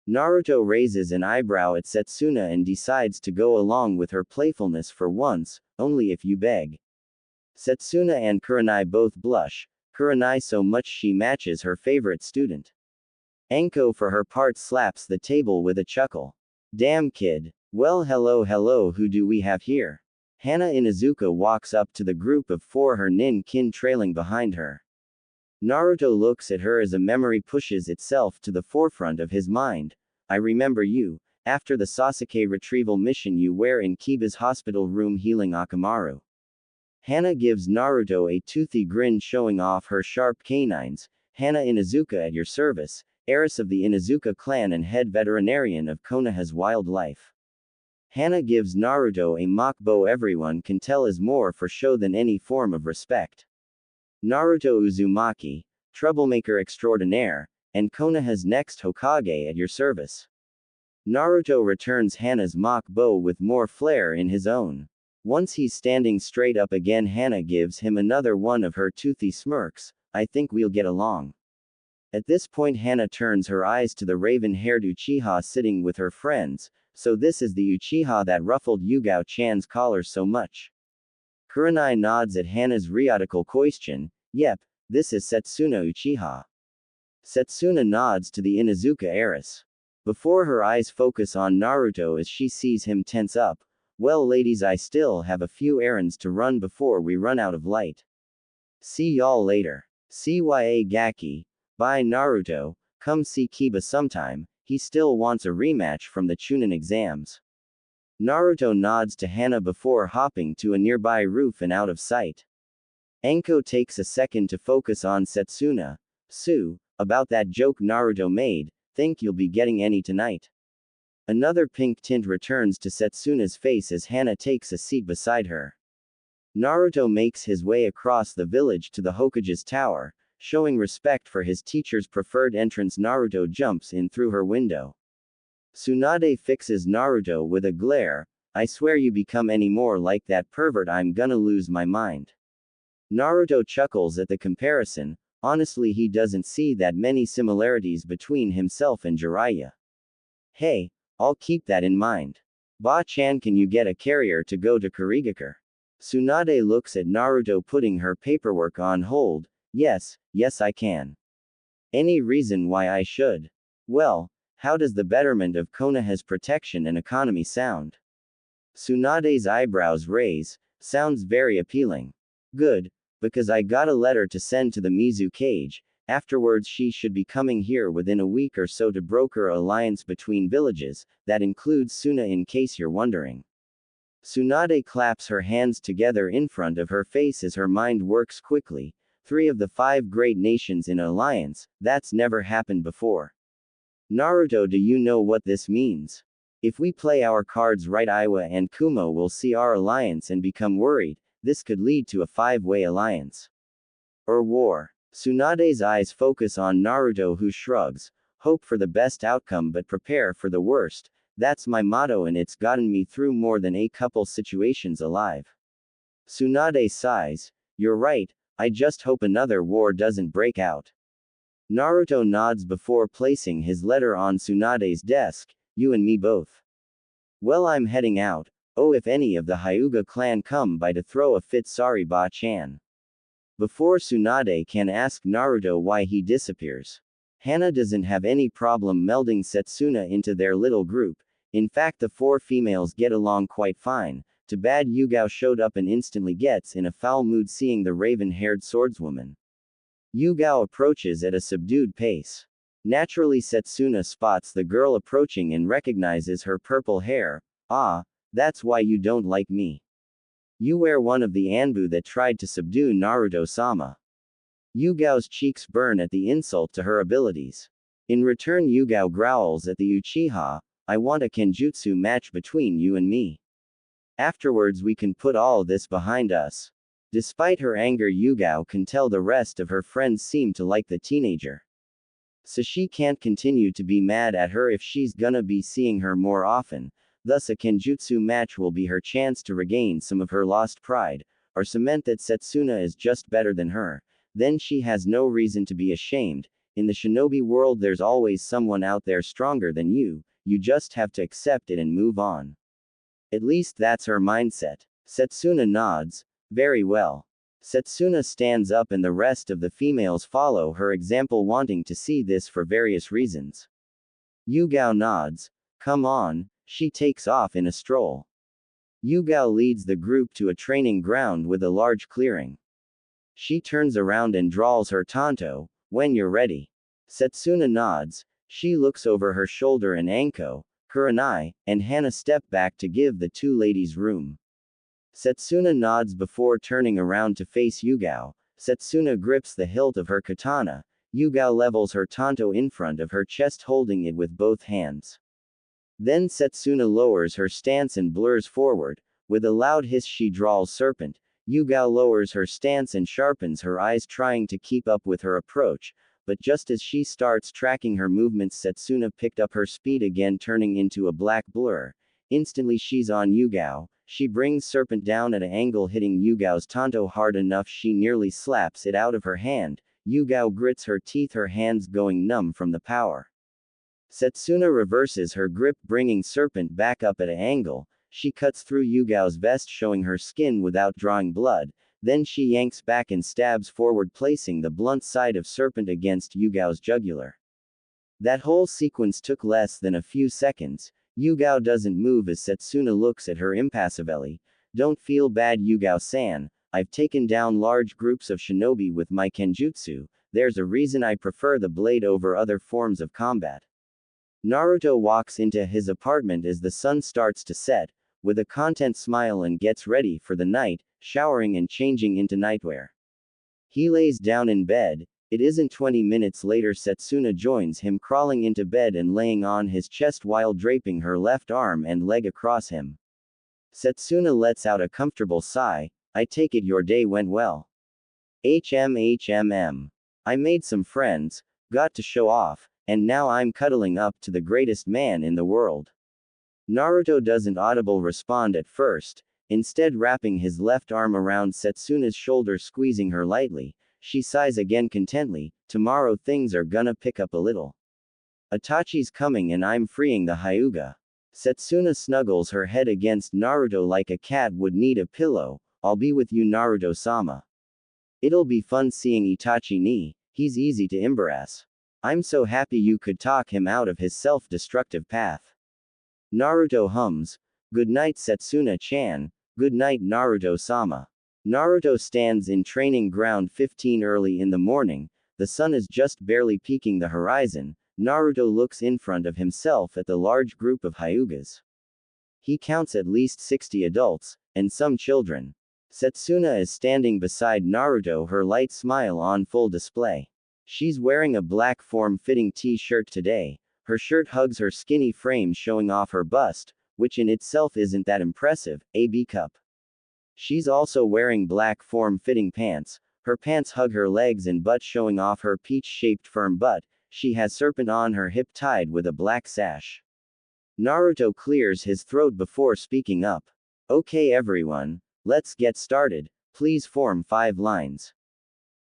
Naruto raises an eyebrow at Setsuna and decides to go along with her playfulness for once, only if you beg. Setsuna and Kurenai both blush. Kurenai so much she matches her favorite student. Anko for her part slaps the table with a chuckle. Damn kid. Well hello who do we have here? Hana Inuzuka walks up to the group of four, her nin-kin trailing behind her. Naruto looks at her as a memory pushes itself to the forefront of his mind. I remember you, after the Sasuke retrieval mission you were in Kiba's hospital room healing Akamaru. Hana gives Naruto a toothy grin showing off her sharp canines. Hana Inuzuka at your service, heiress of the Inuzuka clan and head veterinarian of Konoha's wildlife. Hana gives Naruto a mock bow everyone can tell is more for show than any form of respect. Naruto Uzumaki, troublemaker extraordinaire, and Konoha's next Hokage at your service. Naruto returns Hana's mock bow with more flair in his own. Once he's standing straight up again, Hana gives him another one of her toothy smirks. I think we'll get along. At this point Hana turns her eyes to the raven-haired Uchiha sitting with her friends. So this is the Uchiha that ruffled Yugao-chan's collar so much. Kurenai nods at Hana's rhetorical question. Yep, this is Setsuna Uchiha. Setsuna nods to the Inuzuka heiress. Before her eyes focus on Naruto as she sees him tense up. Well ladies, I still have a few errands to run before we run out of light. See y'all later. CYA Gaki. Bye Naruto, come see Kiba sometime, he still wants a rematch from the Chunin exams. Naruto nods to Hana before hopping to a nearby roof and out of sight. Anko takes a second to focus on Setsuna. Sue, about that joke Naruto made, think you'll be getting any tonight. Another pink tint returns to Setsuna's face as Hana takes a seat beside her. Naruto makes his way across the village to the Hokage's tower, showing respect for his teacher's preferred entrance. Naruto jumps in through her window. Tsunade fixes Naruto with a glare. I swear you become any more like that pervert I'm gonna lose my mind. Naruto chuckles at the comparison. Honestly, he doesn't see that many similarities between himself and Jiraiya. Hey, I'll keep that in mind. Ba-chan, can you get a carrier to go to Kurigakure? Tsunade looks at Naruto putting her paperwork on hold. Yes I can. Any reason why I should? Well, how does the betterment of Konoha's protection and economy sound? Tsunade's eyebrows raise. Sounds very appealing. Good, because I got a letter to send to the Mizu cage. Afterwards she should be coming here within a week or so to broker an alliance between villages, that includes Suna in case you're wondering. Tsunade claps her hands together in front of her face as her mind works quickly. 3 of the 5 great nations in an alliance, that's never happened before. Naruto, do you know what this means? If we play our cards right, Iwa and Kumo will see our alliance and become worried. This could lead to a 5-way alliance. Or war. Tsunade's eyes focus on Naruto, who shrugs. Hope for the best outcome but prepare for the worst. That's my motto and it's gotten me through more than a couple situations alive. Tsunade sighs. You're right, I just hope another war doesn't break out. Naruto nods before placing his letter on Tsunade's desk. You and me both. Well, I'm heading out. Oh, if any of the Hyuga clan come by to throw a fit, sorry Ba-chan. Before Tsunade can ask Naruto why he disappears. Hana doesn't have any problem melding Setsuna into their little group. In fact, the 4 females get along quite fine. Too bad Yugao showed up and instantly gets in a foul mood seeing the raven-haired swordswoman. Yugao approaches at a subdued pace. Naturally, Setsuna spots the girl approaching and recognizes her purple hair. Ah, that's why you don't like me. You wear one of the Anbu that tried to subdue Naruto-sama. Yugao's cheeks burn at the insult to her abilities. In return, Yugao growls at the Uchiha. I want a kenjutsu match between you and me. Afterwards we can put all this behind us. Despite her anger, Yugao can tell the rest of her friends seem to like the teenager. So she can't continue to be mad at her if she's gonna be seeing her more often. Thus a kenjutsu match will be her chance to regain some of her lost pride, or cement that Setsuna is just better than her. Then she has no reason to be ashamed. In the shinobi world there's always someone out there stronger than you just have to accept it and move on. At least that's her mindset. Setsuna nods. Very well. Setsuna stands up and the rest of the females follow her example, wanting to see this for various reasons. Yugao nods. Come on, she takes off in a stroll. Yugao leads the group to a training ground with a large clearing. She turns around and drawls her tanto, when you're ready. Setsuna nods. She looks over her shoulder and Anko, Kurenai, and Hana step back to give the two ladies room. Setsuna nods before turning around to face Yugao. Setsuna grips the hilt of her katana. Yugao levels her tanto in front of her chest, holding it with both hands. Then Setsuna lowers her stance and blurs forward. With a loud hiss she draws serpent. Yugao lowers her stance and sharpens her eyes, trying to keep up with her approach, but just as she starts tracking her movements, Setsuna picked up her speed again, turning into a black blur. Instantly she's on Yugao. She brings serpent down at an angle, hitting Yugao's tanto hard enough she nearly slaps it out of her hand. Yugao grits her teeth, her hands going numb from the power. Setsuna reverses her grip, bringing serpent back up at an angle. She cuts through Yugao's vest, showing her skin without drawing blood. Then she yanks back and stabs forward, placing the blunt side of serpent against Yugao's jugular. That whole sequence took less than a few seconds. Yugao doesn't move as Setsuna looks at her impassively. Don't feel bad, Yugao-san. I've taken down large groups of shinobi with my kenjutsu. There's a reason I prefer the blade over other forms of combat. Naruto walks into his apartment as the sun starts to set, with a content smile, and gets ready for the night, showering and changing into nightwear. He lays down in bed. It isn't 20 minutes later Setsuna joins him, crawling into bed and laying on his chest while draping her left arm and leg across him. Setsuna lets out a comfortable sigh. I take it your day went well. HMHMM. I made some friends, got to show off, and now I'm cuddling up to the greatest man in the world. Naruto doesn't audible respond at first, instead wrapping his left arm around Setsuna's shoulder, squeezing her lightly. She sighs again contently. Tomorrow things are gonna pick up a little. Itachi's coming and I'm freeing the Hyuga. Setsuna snuggles her head against Naruto like a cat would need a pillow. I'll be with you, Naruto-sama. It'll be fun seeing Itachi ni, he's easy to embarrass. I'm so happy you could talk him out of his self-destructive path. Naruto hums. Good night, Setsuna-chan. Good night, Naruto-sama. Naruto stands in training ground 15 early in the morning. The sun is just barely peeking the horizon. Naruto looks in front of himself at the large group of Hyugas. He counts at least 60 adults, and some children. Setsuna is standing beside Naruto, her light smile on full display. She's wearing a black form-fitting t-shirt today. Her shirt hugs her skinny frame, showing off her bust, which in itself isn't that impressive. A B cup. She's also wearing black form-fitting pants. Her pants hug her legs and butt, showing off her peach-shaped firm butt. She has serpent on her hip tied with a black sash. Naruto clears his throat before speaking up. Okay everyone, let's get started. Please form 5 lines.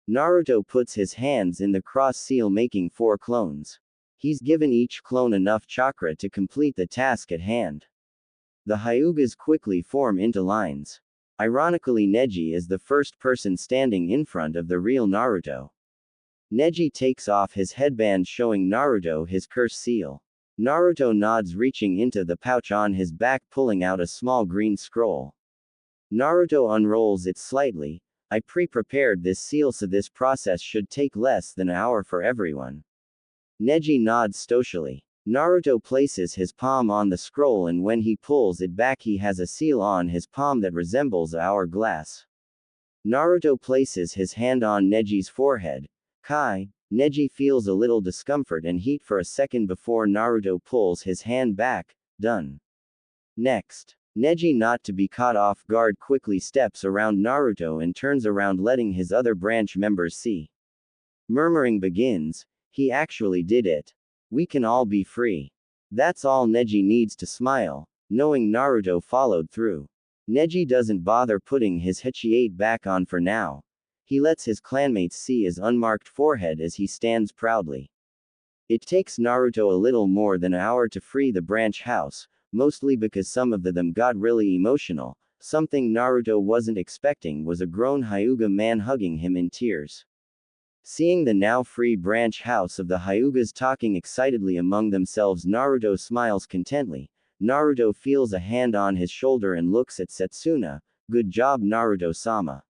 Naruto puts his hands in the cross seal, making 4 clones. He's given each clone enough chakra to complete the task at hand. The Hyugas quickly form into lines. Ironically, Neji is the first person standing in front of the real Naruto. Neji takes off his headband, showing Naruto his curse seal. Naruto nods, reaching into the pouch on his back, pulling out a small green scroll. Naruto unrolls it slightly. I pre-prepared this seal, so this process should take less than an hour for everyone. Neji nods stoically. Naruto places his palm on the scroll, and when he pulls it back he has a seal on his palm that resembles an hourglass. Naruto places his hand on Neji's forehead. Kai. Neji feels a little discomfort and heat for a second before Naruto pulls his hand back. Done. Next. Neji, not to be caught off guard, quickly steps around Naruto and turns around, letting his other branch members see. Murmuring begins. He actually did it. We can all be free. That's all Neji needs to smile, knowing Naruto followed through. Neji doesn't bother putting his Hichiate back on for now. He lets his clanmates see his unmarked forehead as he stands proudly. It takes Naruto a little more than an hour to free the branch house, mostly because some of them got really emotional. Something Naruto wasn't expecting was a grown Hyuga man hugging him in tears. Seeing the now free branch house of the Hyugas talking excitedly among themselves, Naruto smiles contently. Naruto feels a hand on his shoulder and looks at Setsuna. Good job, Naruto-sama.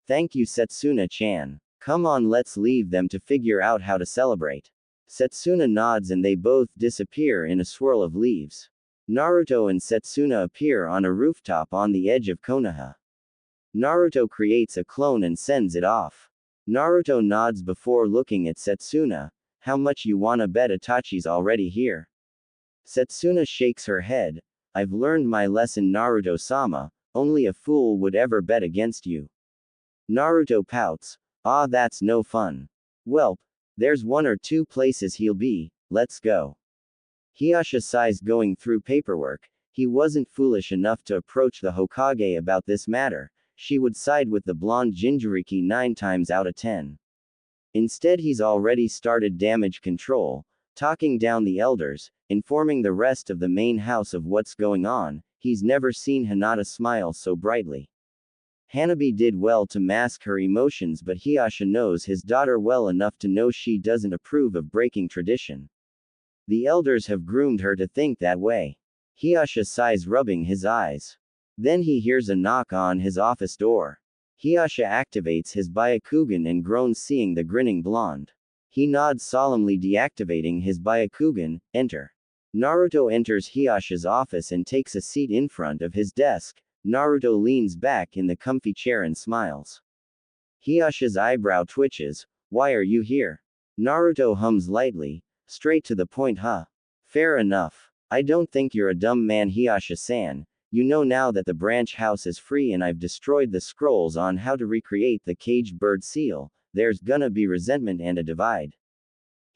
Thank you, Setsuna-chan. Come on, let's leave them to figure out how to celebrate. Setsuna nods and they both disappear in a swirl of leaves. Naruto and Setsuna appear on a rooftop on the edge of Konoha. Naruto creates a clone and sends it off. Naruto nods before looking at Setsuna. How much you wanna bet Itachi's already here? Setsuna shakes her head. I've learned my lesson, Naruto-sama. Only a fool would ever bet against you. Naruto pouts. Ah, that's no fun. Welp, there's 1 or 2 places he'll be, let's go. Hiyasha sighs going through paperwork. He wasn't foolish enough to approach the Hokage about this matter. She would side with the blonde Jinchuriki 9 times out of 10. Instead, he's already started damage control, talking down the elders, informing the rest of the main house of what's going on. He's never seen Hinata smile so brightly. Hanabi did well to mask her emotions, but Hiyasha knows his daughter well enough to know she doesn't approve of breaking tradition. The elders have groomed her to think that way. Hiyasha sighs, rubbing his eyes. Then he hears a knock on his office door. Hiyasha activates his Byakugan and groans, seeing the grinning blonde. He nods solemnly, deactivating his Byakugan. Enter. Naruto enters Hiyasha's office and takes a seat in front of his desk. Naruto leans back in the comfy chair and smiles. Hiyasha's eyebrow twitches. Why are you here? Naruto hums lightly. Straight to the point, huh? Fair enough. I don't think you're a dumb man, Hiyasha-san. You know now that the branch house is free and I've destroyed the scrolls on how to recreate the caged bird seal. There's gonna be resentment and a divide.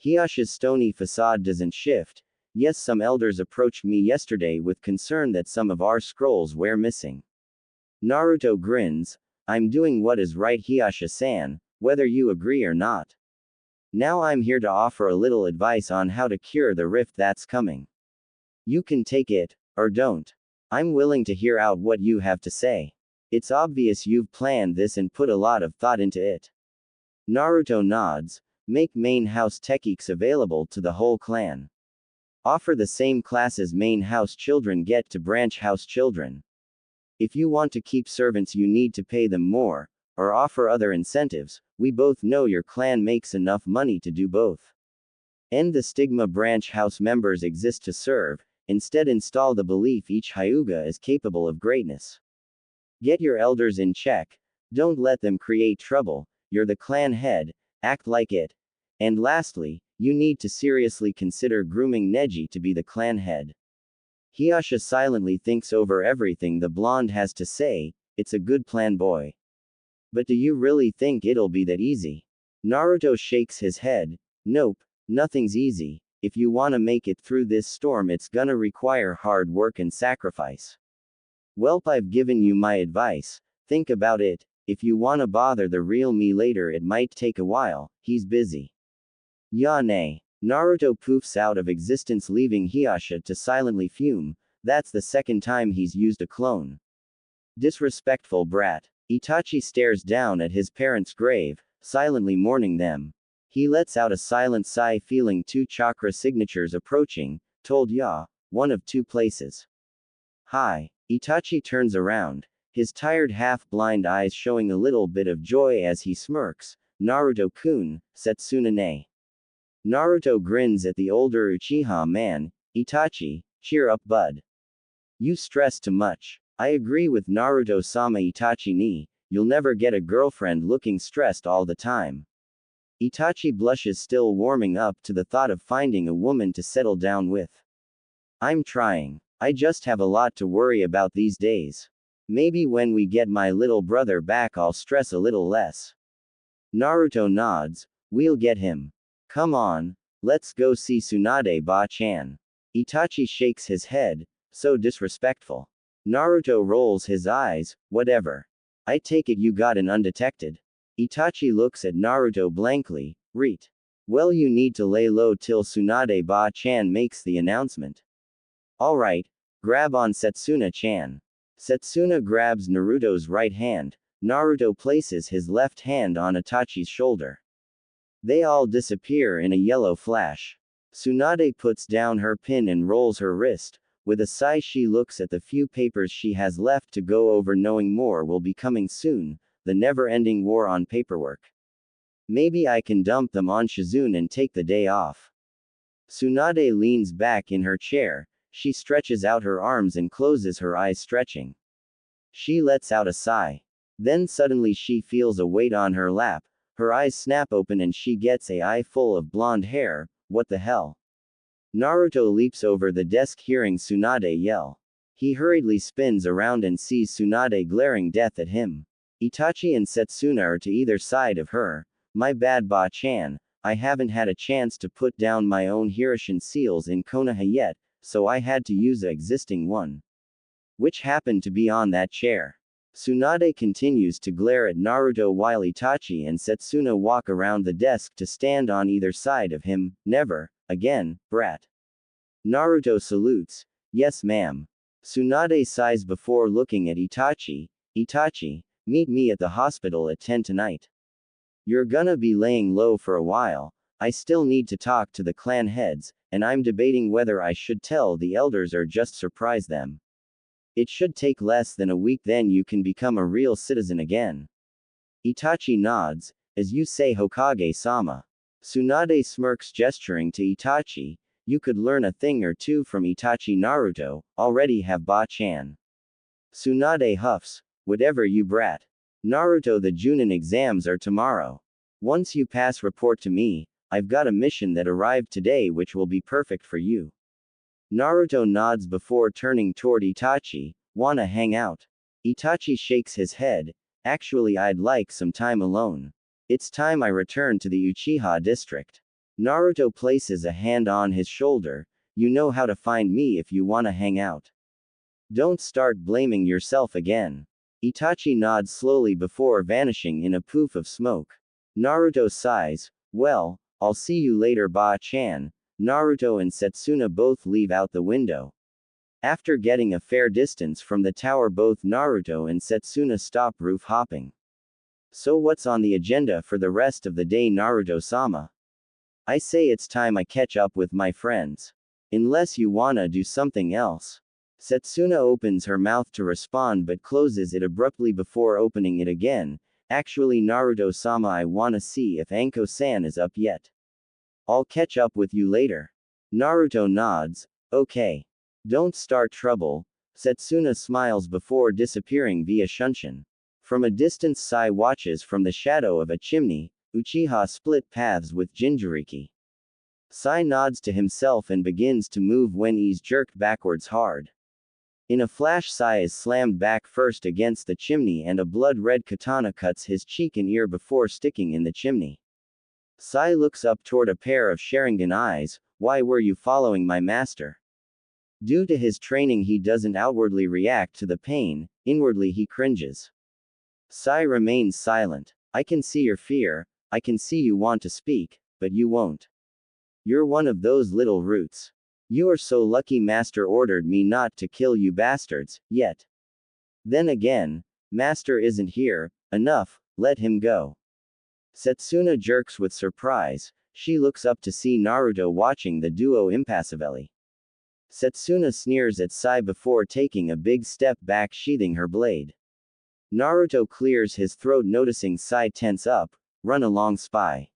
Hiyasha's stony facade doesn't shift. Yes, some elders approached me yesterday with concern that some of our scrolls were missing. Naruto grins. I'm doing what is right, Hiyasha-san, whether you agree or not. Now I'm here to offer a little advice on how to cure the rift that's coming. You can take it, or don't. I'm willing to hear out what you have to say. It's obvious you've planned this and put a lot of thought into it. Naruto nods. Make main house techniques available to the whole clan. Offer the same classes main house children get to branch house children. If you want to keep servants, you need to pay them more, or offer other incentives. We both know your clan makes enough money to do both. End the stigma branch house members exist to serve, instead install the belief each Hyuga is capable of greatness. Get your elders in check, don't let them create trouble, you're the clan head, act like it. And lastly, you need to seriously consider grooming Neji to be the clan head. Hiyasha silently thinks over everything the blonde has to say. It's a good plan, boy. But do you really think it'll be that easy? Naruto shakes his head. Nope, nothing's easy. If you wanna make it through this storm, it's gonna require hard work and sacrifice. Welp, I've given you my advice. Think about it. If you wanna bother the real me later, it might take a while. He's busy. Ya nay. Naruto poofs out of existence, leaving Hiyasha to silently fume. That's the second time he's used a clone. Disrespectful brat. Itachi stares down at his parents' grave, silently mourning them. He lets out a silent sigh, feeling 2 chakra signatures approaching. Told ya, one of 2 places. Hi. Itachi turns around, his tired half-blind eyes showing a little bit of joy as he smirks. Naruto-kun, Setsuna-ne. Naruto grins at the older Uchiha man. Itachi, cheer up, bud. You stress too much. I agree with Naruto-sama. Itachi-ni, you'll never get a girlfriend looking stressed all the time. Itachi blushes, still warming up to the thought of finding a woman to settle down with. I'm trying. I just have a lot to worry about these days. Maybe when we get my little brother back I'll stress a little less. Naruto nods. We'll get him. Come on, let's go see Tsunade-ba-chan. Itachi shakes his head. So disrespectful. Naruto rolls his eyes. Whatever. I take it you got an undetected. Itachi looks at Naruto blankly. Reet. Well, you need to lay low till Tsunade-ba-chan makes the announcement. Alright, grab on Setsuna-chan. Setsuna grabs Naruto's right hand. Naruto places his left hand on Itachi's shoulder. They all disappear in a yellow flash. Tsunade puts down her pin and rolls her wrist. With a sigh, she looks at the few papers she has left to go over, knowing more will be coming soon, the never-ending war on paperwork. Maybe I can dump them on Shizune and take the day off. Tsunade leans back in her chair. She stretches out her arms and closes her eyes, stretching. She lets out a sigh. Then suddenly she feels a weight on her lap. Her eyes snap open and she gets an eye full of blonde hair. What the hell? Naruto leaps over the desk, hearing Tsunade yell. He hurriedly spins around and sees Tsunade glaring death at him. Itachi and Setsuna are to either side of her. My bad, Ba-chan. I haven't had a chance to put down my own Hirishin seals in Konoha yet, so I had to use an existing one, which happened to be on that chair. Tsunade continues to glare at Naruto while Itachi and Setsuna walk around the desk to stand on either side of him. Never again, brat. Naruto salutes. Yes, ma'am. Tsunade sighs before looking at Itachi. Itachi, meet me at the hospital at 10 tonight. You're gonna be laying low for a while. I still need to talk to the clan heads, and I'm debating whether I should tell the elders or just surprise them. It should take less than a week, then you can become a real citizen again. Itachi nods. As you say, Hokage-sama. Tsunade smirks, gesturing to Itachi. You could learn a thing or two from Itachi. Naruto, already have Ba-chan. Tsunade huffs. Whatever, you brat. Naruto, the Junin exams are tomorrow. Once you pass, report to me. I've got a mission that arrived today which will be perfect for you. Naruto nods before turning toward Itachi. Wanna hang out? Itachi shakes his head. Actually, I'd like some time alone. It's time I return to the Uchiha district. Naruto places a hand on his shoulder. You know how to find me if you wanna hang out. Don't start blaming yourself again. Itachi nods slowly before vanishing in a poof of smoke. Naruto sighs. Well, I'll see you later, Ba-chan. Naruto and Setsuna both leave out the window. After getting a fair distance from the tower, both Naruto and Setsuna stop roof hopping. So what's on the agenda for the rest of the day, Naruto-sama? I say it's time I catch up with my friends. Unless you wanna do something else. Setsuna opens her mouth to respond but closes it abruptly before opening it again. Actually, Naruto-sama, I wanna see if Anko-san is up yet. I'll catch up with you later. Naruto nods. Okay. Don't start trouble. Setsuna smiles before disappearing via Shunshin. From a distance, Sai watches from the shadow of a chimney. Uchiha split paths with Jinchuriki. Sai nods to himself and begins to move when he's jerked backwards hard. In a flash, Sai is slammed back first against the chimney and a blood-red katana cuts his cheek and ear before sticking in the chimney. Sai looks up toward a pair of Sharingan eyes. Why were you following my master? Due to his training, he doesn't outwardly react to the pain. Inwardly, he cringes. Sai remains silent. I can see your fear. I can see you want to speak, but you won't. You're one of those little roots. You are so lucky Master ordered me not to kill you bastards, yet. Then again, Master isn't here. Enough, let him go. Setsuna jerks with surprise. She looks up to see Naruto watching the duo impassively. Setsuna sneers at Sai before taking a big step back, sheathing her blade. Naruto clears his throat, noticing Sai tense up. Run along, spy.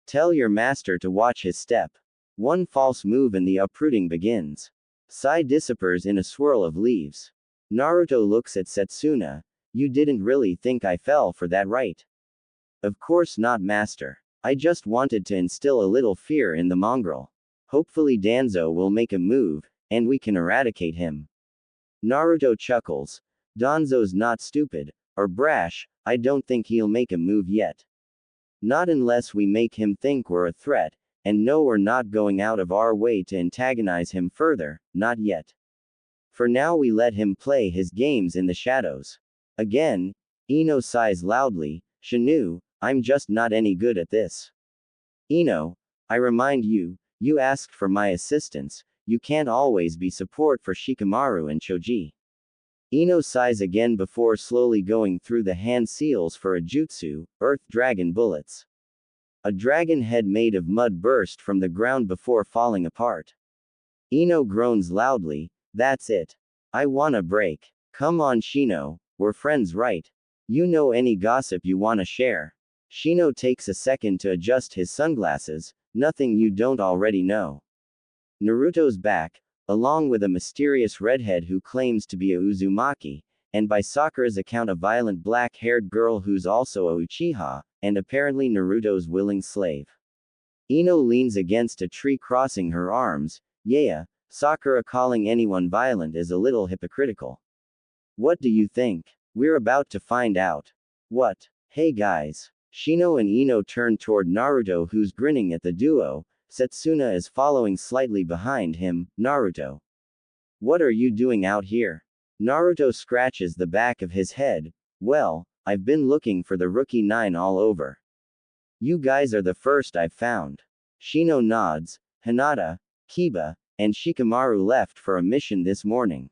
Tell your master to watch his step. One false move and the uprooting begins. Sai disappears in a swirl of leaves. Naruto looks at Setsuna. You didn't really think I fell for that, right? Of course not, master. I just wanted to instill a little fear in the mongrel. Hopefully Danzo will make a move, and we can eradicate him. Naruto chuckles. Danzo's not stupid, or brash. I don't think he'll make a move yet. Not unless we make him think we're a threat, and no, we're not going out of our way to antagonize him further, not yet. For now we let him play his games in the shadows. Again, Ino sighs loudly. Shinu, I'm just not any good at this. Ino, I remind you, you asked for my assistance. You can't always be support for Shikamaru and Choji. Ino sighs again before slowly going through the hand seals for a jutsu, earth dragon bullets. A dragon head made of mud burst from the ground before falling apart. Ino groans loudly, that's it. I wanna break. Come on Shino, we're friends right? You know any gossip you wanna share? Shino takes a second to adjust his sunglasses, nothing you don't already know. Naruto's back, along with a mysterious redhead who claims to be a Uzumaki, and by Sakura's account a violent black-haired girl who's also a Uchiha, and apparently Naruto's willing slave. Ino leans against a tree crossing her arms. Yeah, Sakura calling anyone violent is a little hypocritical. What do you think? We're about to find out. What? Hey guys. Shino and Ino turn toward Naruto who's grinning at the duo. Setsuna is following slightly behind him. Naruto. What are you doing out here? Naruto scratches the back of his head. Well, I've been looking for the rookie 9 all over. You guys are the first I've found. Shino nods. Hinata, Kiba, and Shikamaru left for a mission this morning.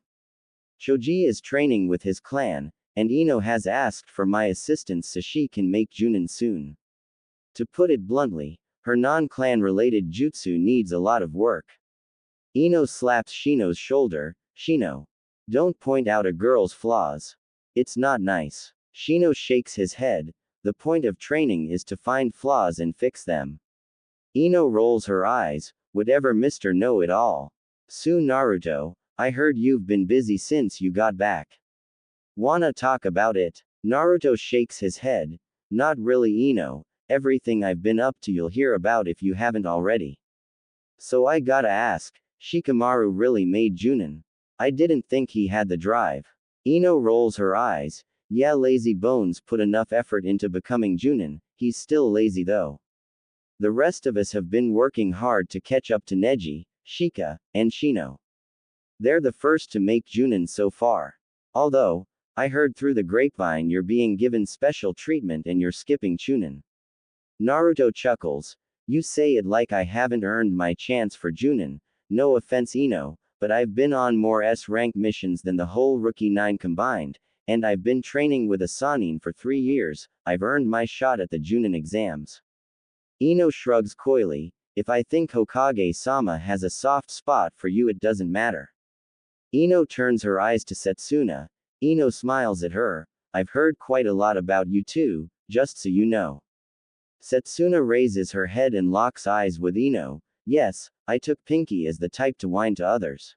Choji is training with his clan, and Ino has asked for my assistance so she can make Junin soon. To put it bluntly, her non-clan related jutsu needs a lot of work. Ino slaps Shino's shoulder. Shino. Don't point out a girl's flaws. It's not nice. Shino shakes his head. The point of training is to find flaws and fix them. Ino rolls her eyes. Whatever Mr. Know-it-all. Naruto, I heard you've been busy since you got back. Wanna talk about it? Naruto shakes his head. Not really Ino, everything I've been up to you'll hear about if you haven't already. So I gotta ask, Shikamaru really made Junin? I didn't think he had the drive. Ino rolls her eyes. Yeah, lazy bones put enough effort into becoming Junin, he's still lazy though. The rest of us have been working hard to catch up to Neji, Shika, and Shino. They're the first to make Junin so far. Although, I heard through the grapevine you're being given special treatment and you're skipping Chunin. Naruto chuckles. You say it like I haven't earned my chance for Junin. No offense Ino, but I've been on more S-rank missions than the whole Rookie 9 combined, and I've been training with a Sannin for 3 years, I've earned my shot at the Junin exams. Ino shrugs coyly. If I think Hokage-sama has a soft spot for you it doesn't matter. Ino turns her eyes to Setsuna. Ino smiles at her. I've heard quite a lot about you too, just so you know. Setsuna raises her head and locks eyes with Ino. Yes, I took Pinky as the type to whine to others.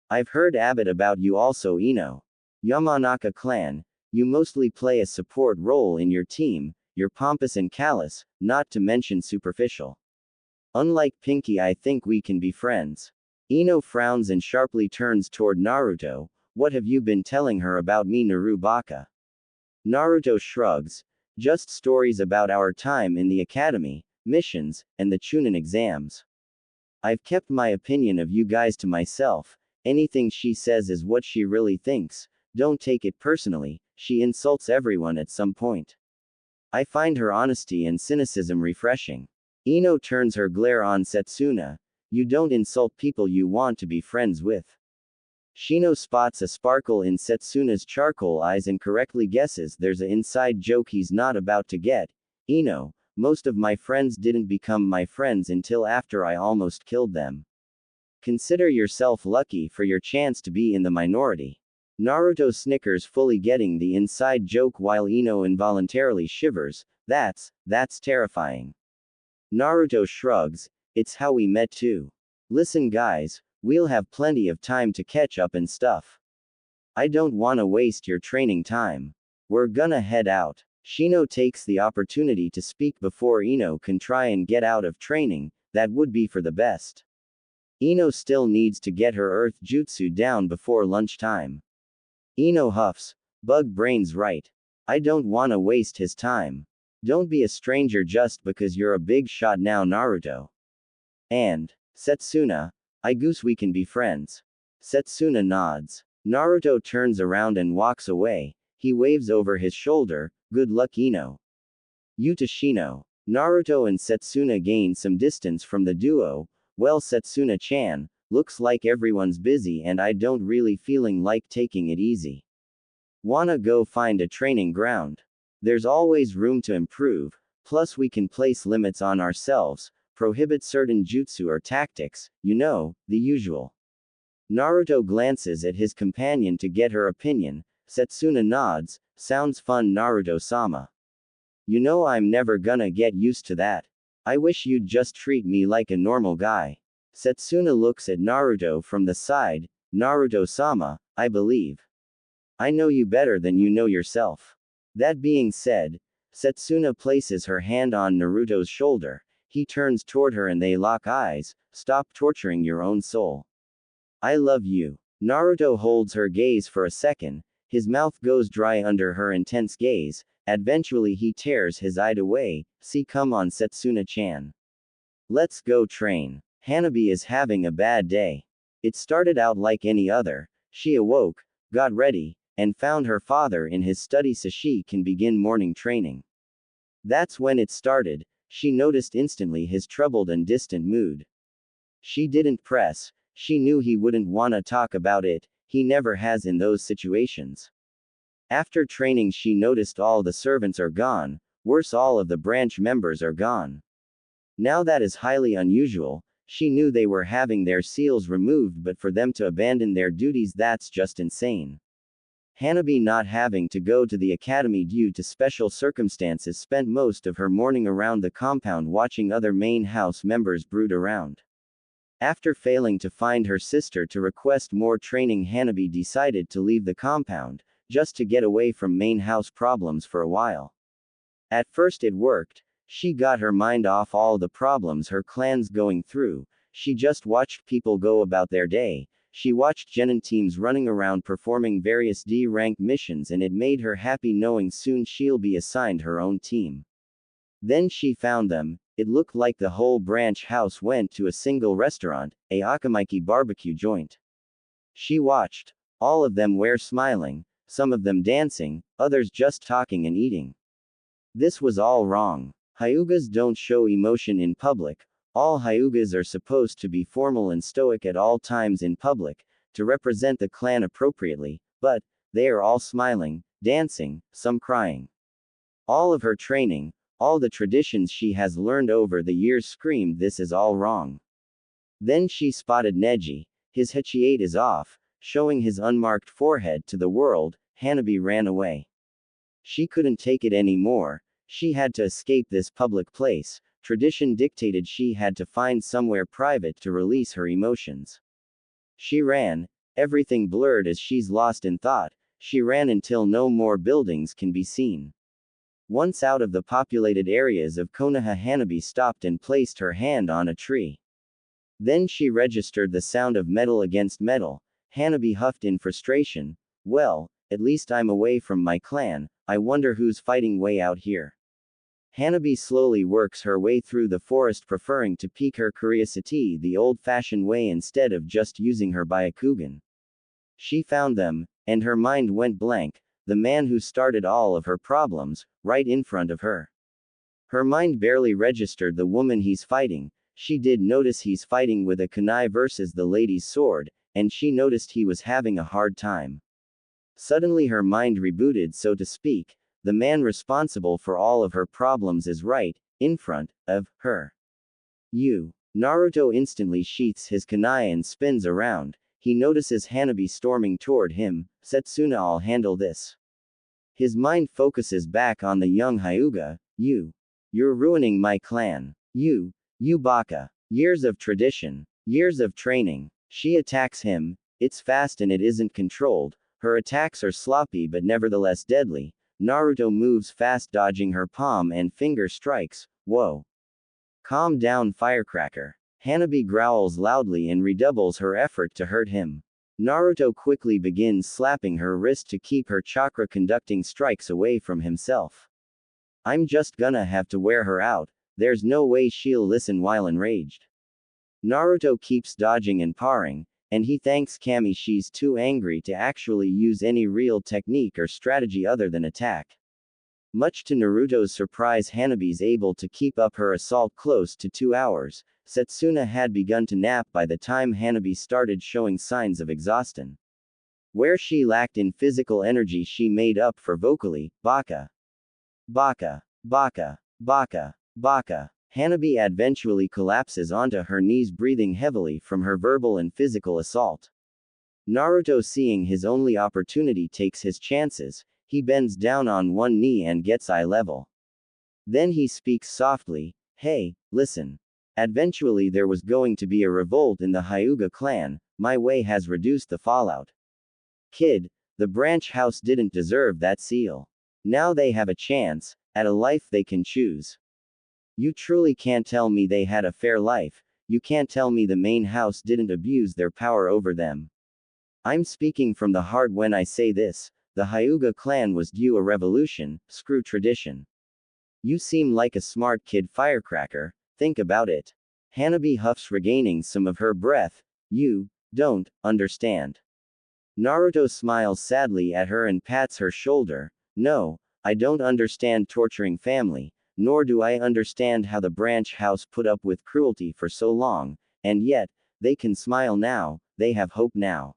I've heard a bit about you also Ino. Yamanaka clan, you mostly play a support role in your team, you're pompous and callous, not to mention superficial. Unlike Pinky I think we can be friends. Ino frowns and sharply turns toward Naruto. What have you been telling her about me Narubaka? Naruto shrugs. Just stories about our time in the academy, missions, and the Chunin exams. I've kept my opinion of you guys to myself, anything she says is what she really thinks, don't take it personally, she insults everyone at some point. I find her honesty and cynicism refreshing. Ino turns her glare on Setsuna. You don't insult people you want to be friends with. Shino spots a sparkle in Setsuna's charcoal eyes and correctly guesses there's an inside joke he's not about to get. Ino, most of my friends didn't become my friends until after I almost killed them. Consider yourself lucky for your chance to be in the minority. Naruto snickers, fully getting the inside joke while Ino involuntarily shivers. That's terrifying. Naruto shrugs. It's how we met too. Listen guys, we'll have plenty of time to catch up and stuff. I don't wanna waste your training time. We're gonna head out. Shino takes the opportunity to speak before Ino can try and get out of training, that would be for the best. Ino still needs to get her earth jutsu down before lunchtime. Ino huffs. Bug brain's right. I don't wanna waste his time. Don't be a stranger just because you're a big shot now Naruto. And, Setsuna, I goose we can be friends. Setsuna nods. Naruto turns around and walks away. He waves over his shoulder. Good luck Ino. You to Shino. Naruto and Setsuna gain some distance from the duo. Well Setsuna-chan, looks like everyone's busy and I don't really feeling like taking it easy. Wanna go find a training ground? There's always room to improve, plus we can place limits on ourselves, prohibit certain jutsu or tactics, the usual. Naruto glances at his companion to get her opinion. Setsuna nods, sounds fun Naruto-sama. I'm never gonna get used to that. I wish you'd just treat me like a normal guy. Setsuna looks at Naruto from the side. Naruto-sama, I believe. I know you better than you know yourself. That being said, Setsuna places her hand on Naruto's shoulder. He turns toward her and they lock eyes. Stop torturing your own soul. I love you. Naruto holds her gaze for a second. His mouth goes dry under her intense gaze. Eventually he tears his eye away. See, come on Setsuna-chan. Let's go train. Hanabi is having a bad day. It started out like any other. She awoke, got ready, and found her father in his study so she can begin morning training. That's when it started. She noticed instantly his troubled and distant mood. She didn't press. She knew he wouldn't wanna talk about it. He never has in those situations. After training she noticed all the servants are gone. Worse, all of the branch members are gone. Now that is highly unusual. She knew they were having their seals removed, but for them to abandon their duties, that's just insane. Hanabi, not having to go to the academy due to special circumstances, spent most of her morning around the compound watching other main house members brood around. After failing to find her sister to request more training, Hanabi decided to leave the compound, just to get away from main house problems for a while. At first it worked. She got her mind off all the problems her clan's going through. She just watched people go about their day. She watched genin teams running around performing various D-rank missions, and it made her happy knowing soon she'll be assigned her own team. Then she found them. It looked like the whole branch house went to a single restaurant, a Akamaiki barbecue joint. She watched. All of them were smiling, some of them dancing, others just talking and eating. This was all wrong. Hyugas don't show emotion in public. All Hyugas are supposed to be formal and stoic at all times in public, to represent the clan appropriately, but they are all smiling, dancing, some crying. All of her training, all the traditions she has learned over the years screamed this is all wrong. Then she spotted Neji. His Hichiate is off, showing his unmarked forehead to the world. Hanabi ran away. She couldn't take it anymore. She had to escape this public place. Tradition dictated she had to find somewhere private to release her emotions. She ran, everything blurred as she's lost in thought. She ran until no more buildings can be seen. Once out of the populated areas of Konoha, Hanabi stopped and placed her hand on a tree. Then she registered the sound of metal against metal. Hanabi huffed in frustration. Well, at least I'm away from my clan. I wonder who's fighting way out here. Hanabi slowly works her way through the forest, preferring to pique her curiosity the old-fashioned way instead of just using her Byakugan. She found them, and her mind went blank. The man who started all of her problems, right in front of her. Her mind barely registered the woman he's fighting. She did notice he's fighting with a kunai versus the lady's sword, and she noticed he was having a hard time. Suddenly her mind rebooted, so to speak. The man responsible for all of her problems is right in front of her. Naruto instantly sheaths his kunai and spins around. He notices Hanabi storming toward him. Setsuna, I'll handle this. His mind focuses back on the young Hyuga. You're ruining my clan. You baka. Years of tradition. Years of training. She attacks him. It's fast and it isn't controlled. Her attacks are sloppy but nevertheless deadly. Naruto moves fast, dodging her palm and finger strikes. Whoa. Calm down, firecracker. Hanabi growls loudly and redoubles her effort to hurt him. Naruto quickly begins slapping her wrist to keep her chakra conducting strikes away from himself. I'm just gonna have to wear her out. There's no way she'll listen while enraged. Naruto keeps dodging and parrying, and he thanks Kami she's too angry to actually use any real technique or strategy other than attack. Much to Naruto's surprise, Hanabi's able to keep up her assault close to 2 hours. Setsuna had begun to nap by the time Hanabi started showing signs of exhaustion. Where she lacked in physical energy, she made up for vocally. Baka. Baka. Baka. Baka. Baka. Hanabi eventually collapses onto her knees, breathing heavily from her verbal and physical assault. Naruto, seeing his only opportunity, takes his chances. He bends down on one knee and gets eye level. Then he speaks softly, "Hey, listen. Eventually there was going to be a revolt in the Hyuga clan. My way has reduced the fallout. Kid, the branch house didn't deserve that seal. Now they have a chance at a life they can choose. You truly can't tell me they had a fair life. You can't tell me the main house didn't abuse their power over them. I'm speaking from the heart when I say this. The Hyuga clan was due a revolution. Screw tradition. You seem like a smart kid, firecracker. Think about it." Hanabi huffs, regaining some of her breath. "You don't understand." Naruto smiles sadly at her and pats her shoulder. "No, I don't understand torturing family, nor do I understand how the branch house put up with cruelty for so long, and yet, they can smile now, they have hope now.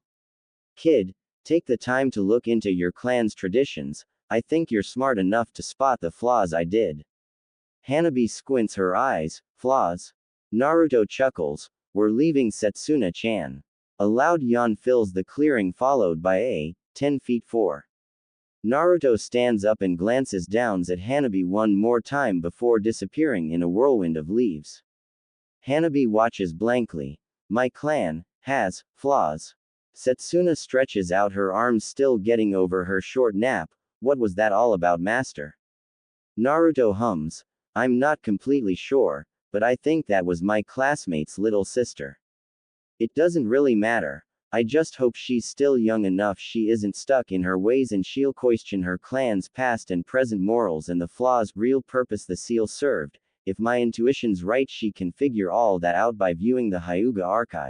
Kid, take the time to look into your clan's traditions. I think you're smart enough to spot the flaws I did." Hanabi squints her eyes. "Flaws?" Naruto chuckles. "We're leaving Setsuna-chan." A loud yawn fills the clearing, followed by a 10 feet 4. Naruto stands up and glances down at Hanabi one more time before disappearing in a whirlwind of leaves. Hanabi watches blankly. "My clan has flaws." Setsuna stretches out her arms, still getting over her short nap. "What was that all about, master?" Naruto hums. "I'm not completely sure, but I think that was my classmate's little sister. It doesn't really matter. I just hope she's still young enough she isn't stuck in her ways and she'll question her clan's past and present morals and the flaws' real purpose the seal served. If my intuition's right, she can figure all that out by viewing the Hyuga archive."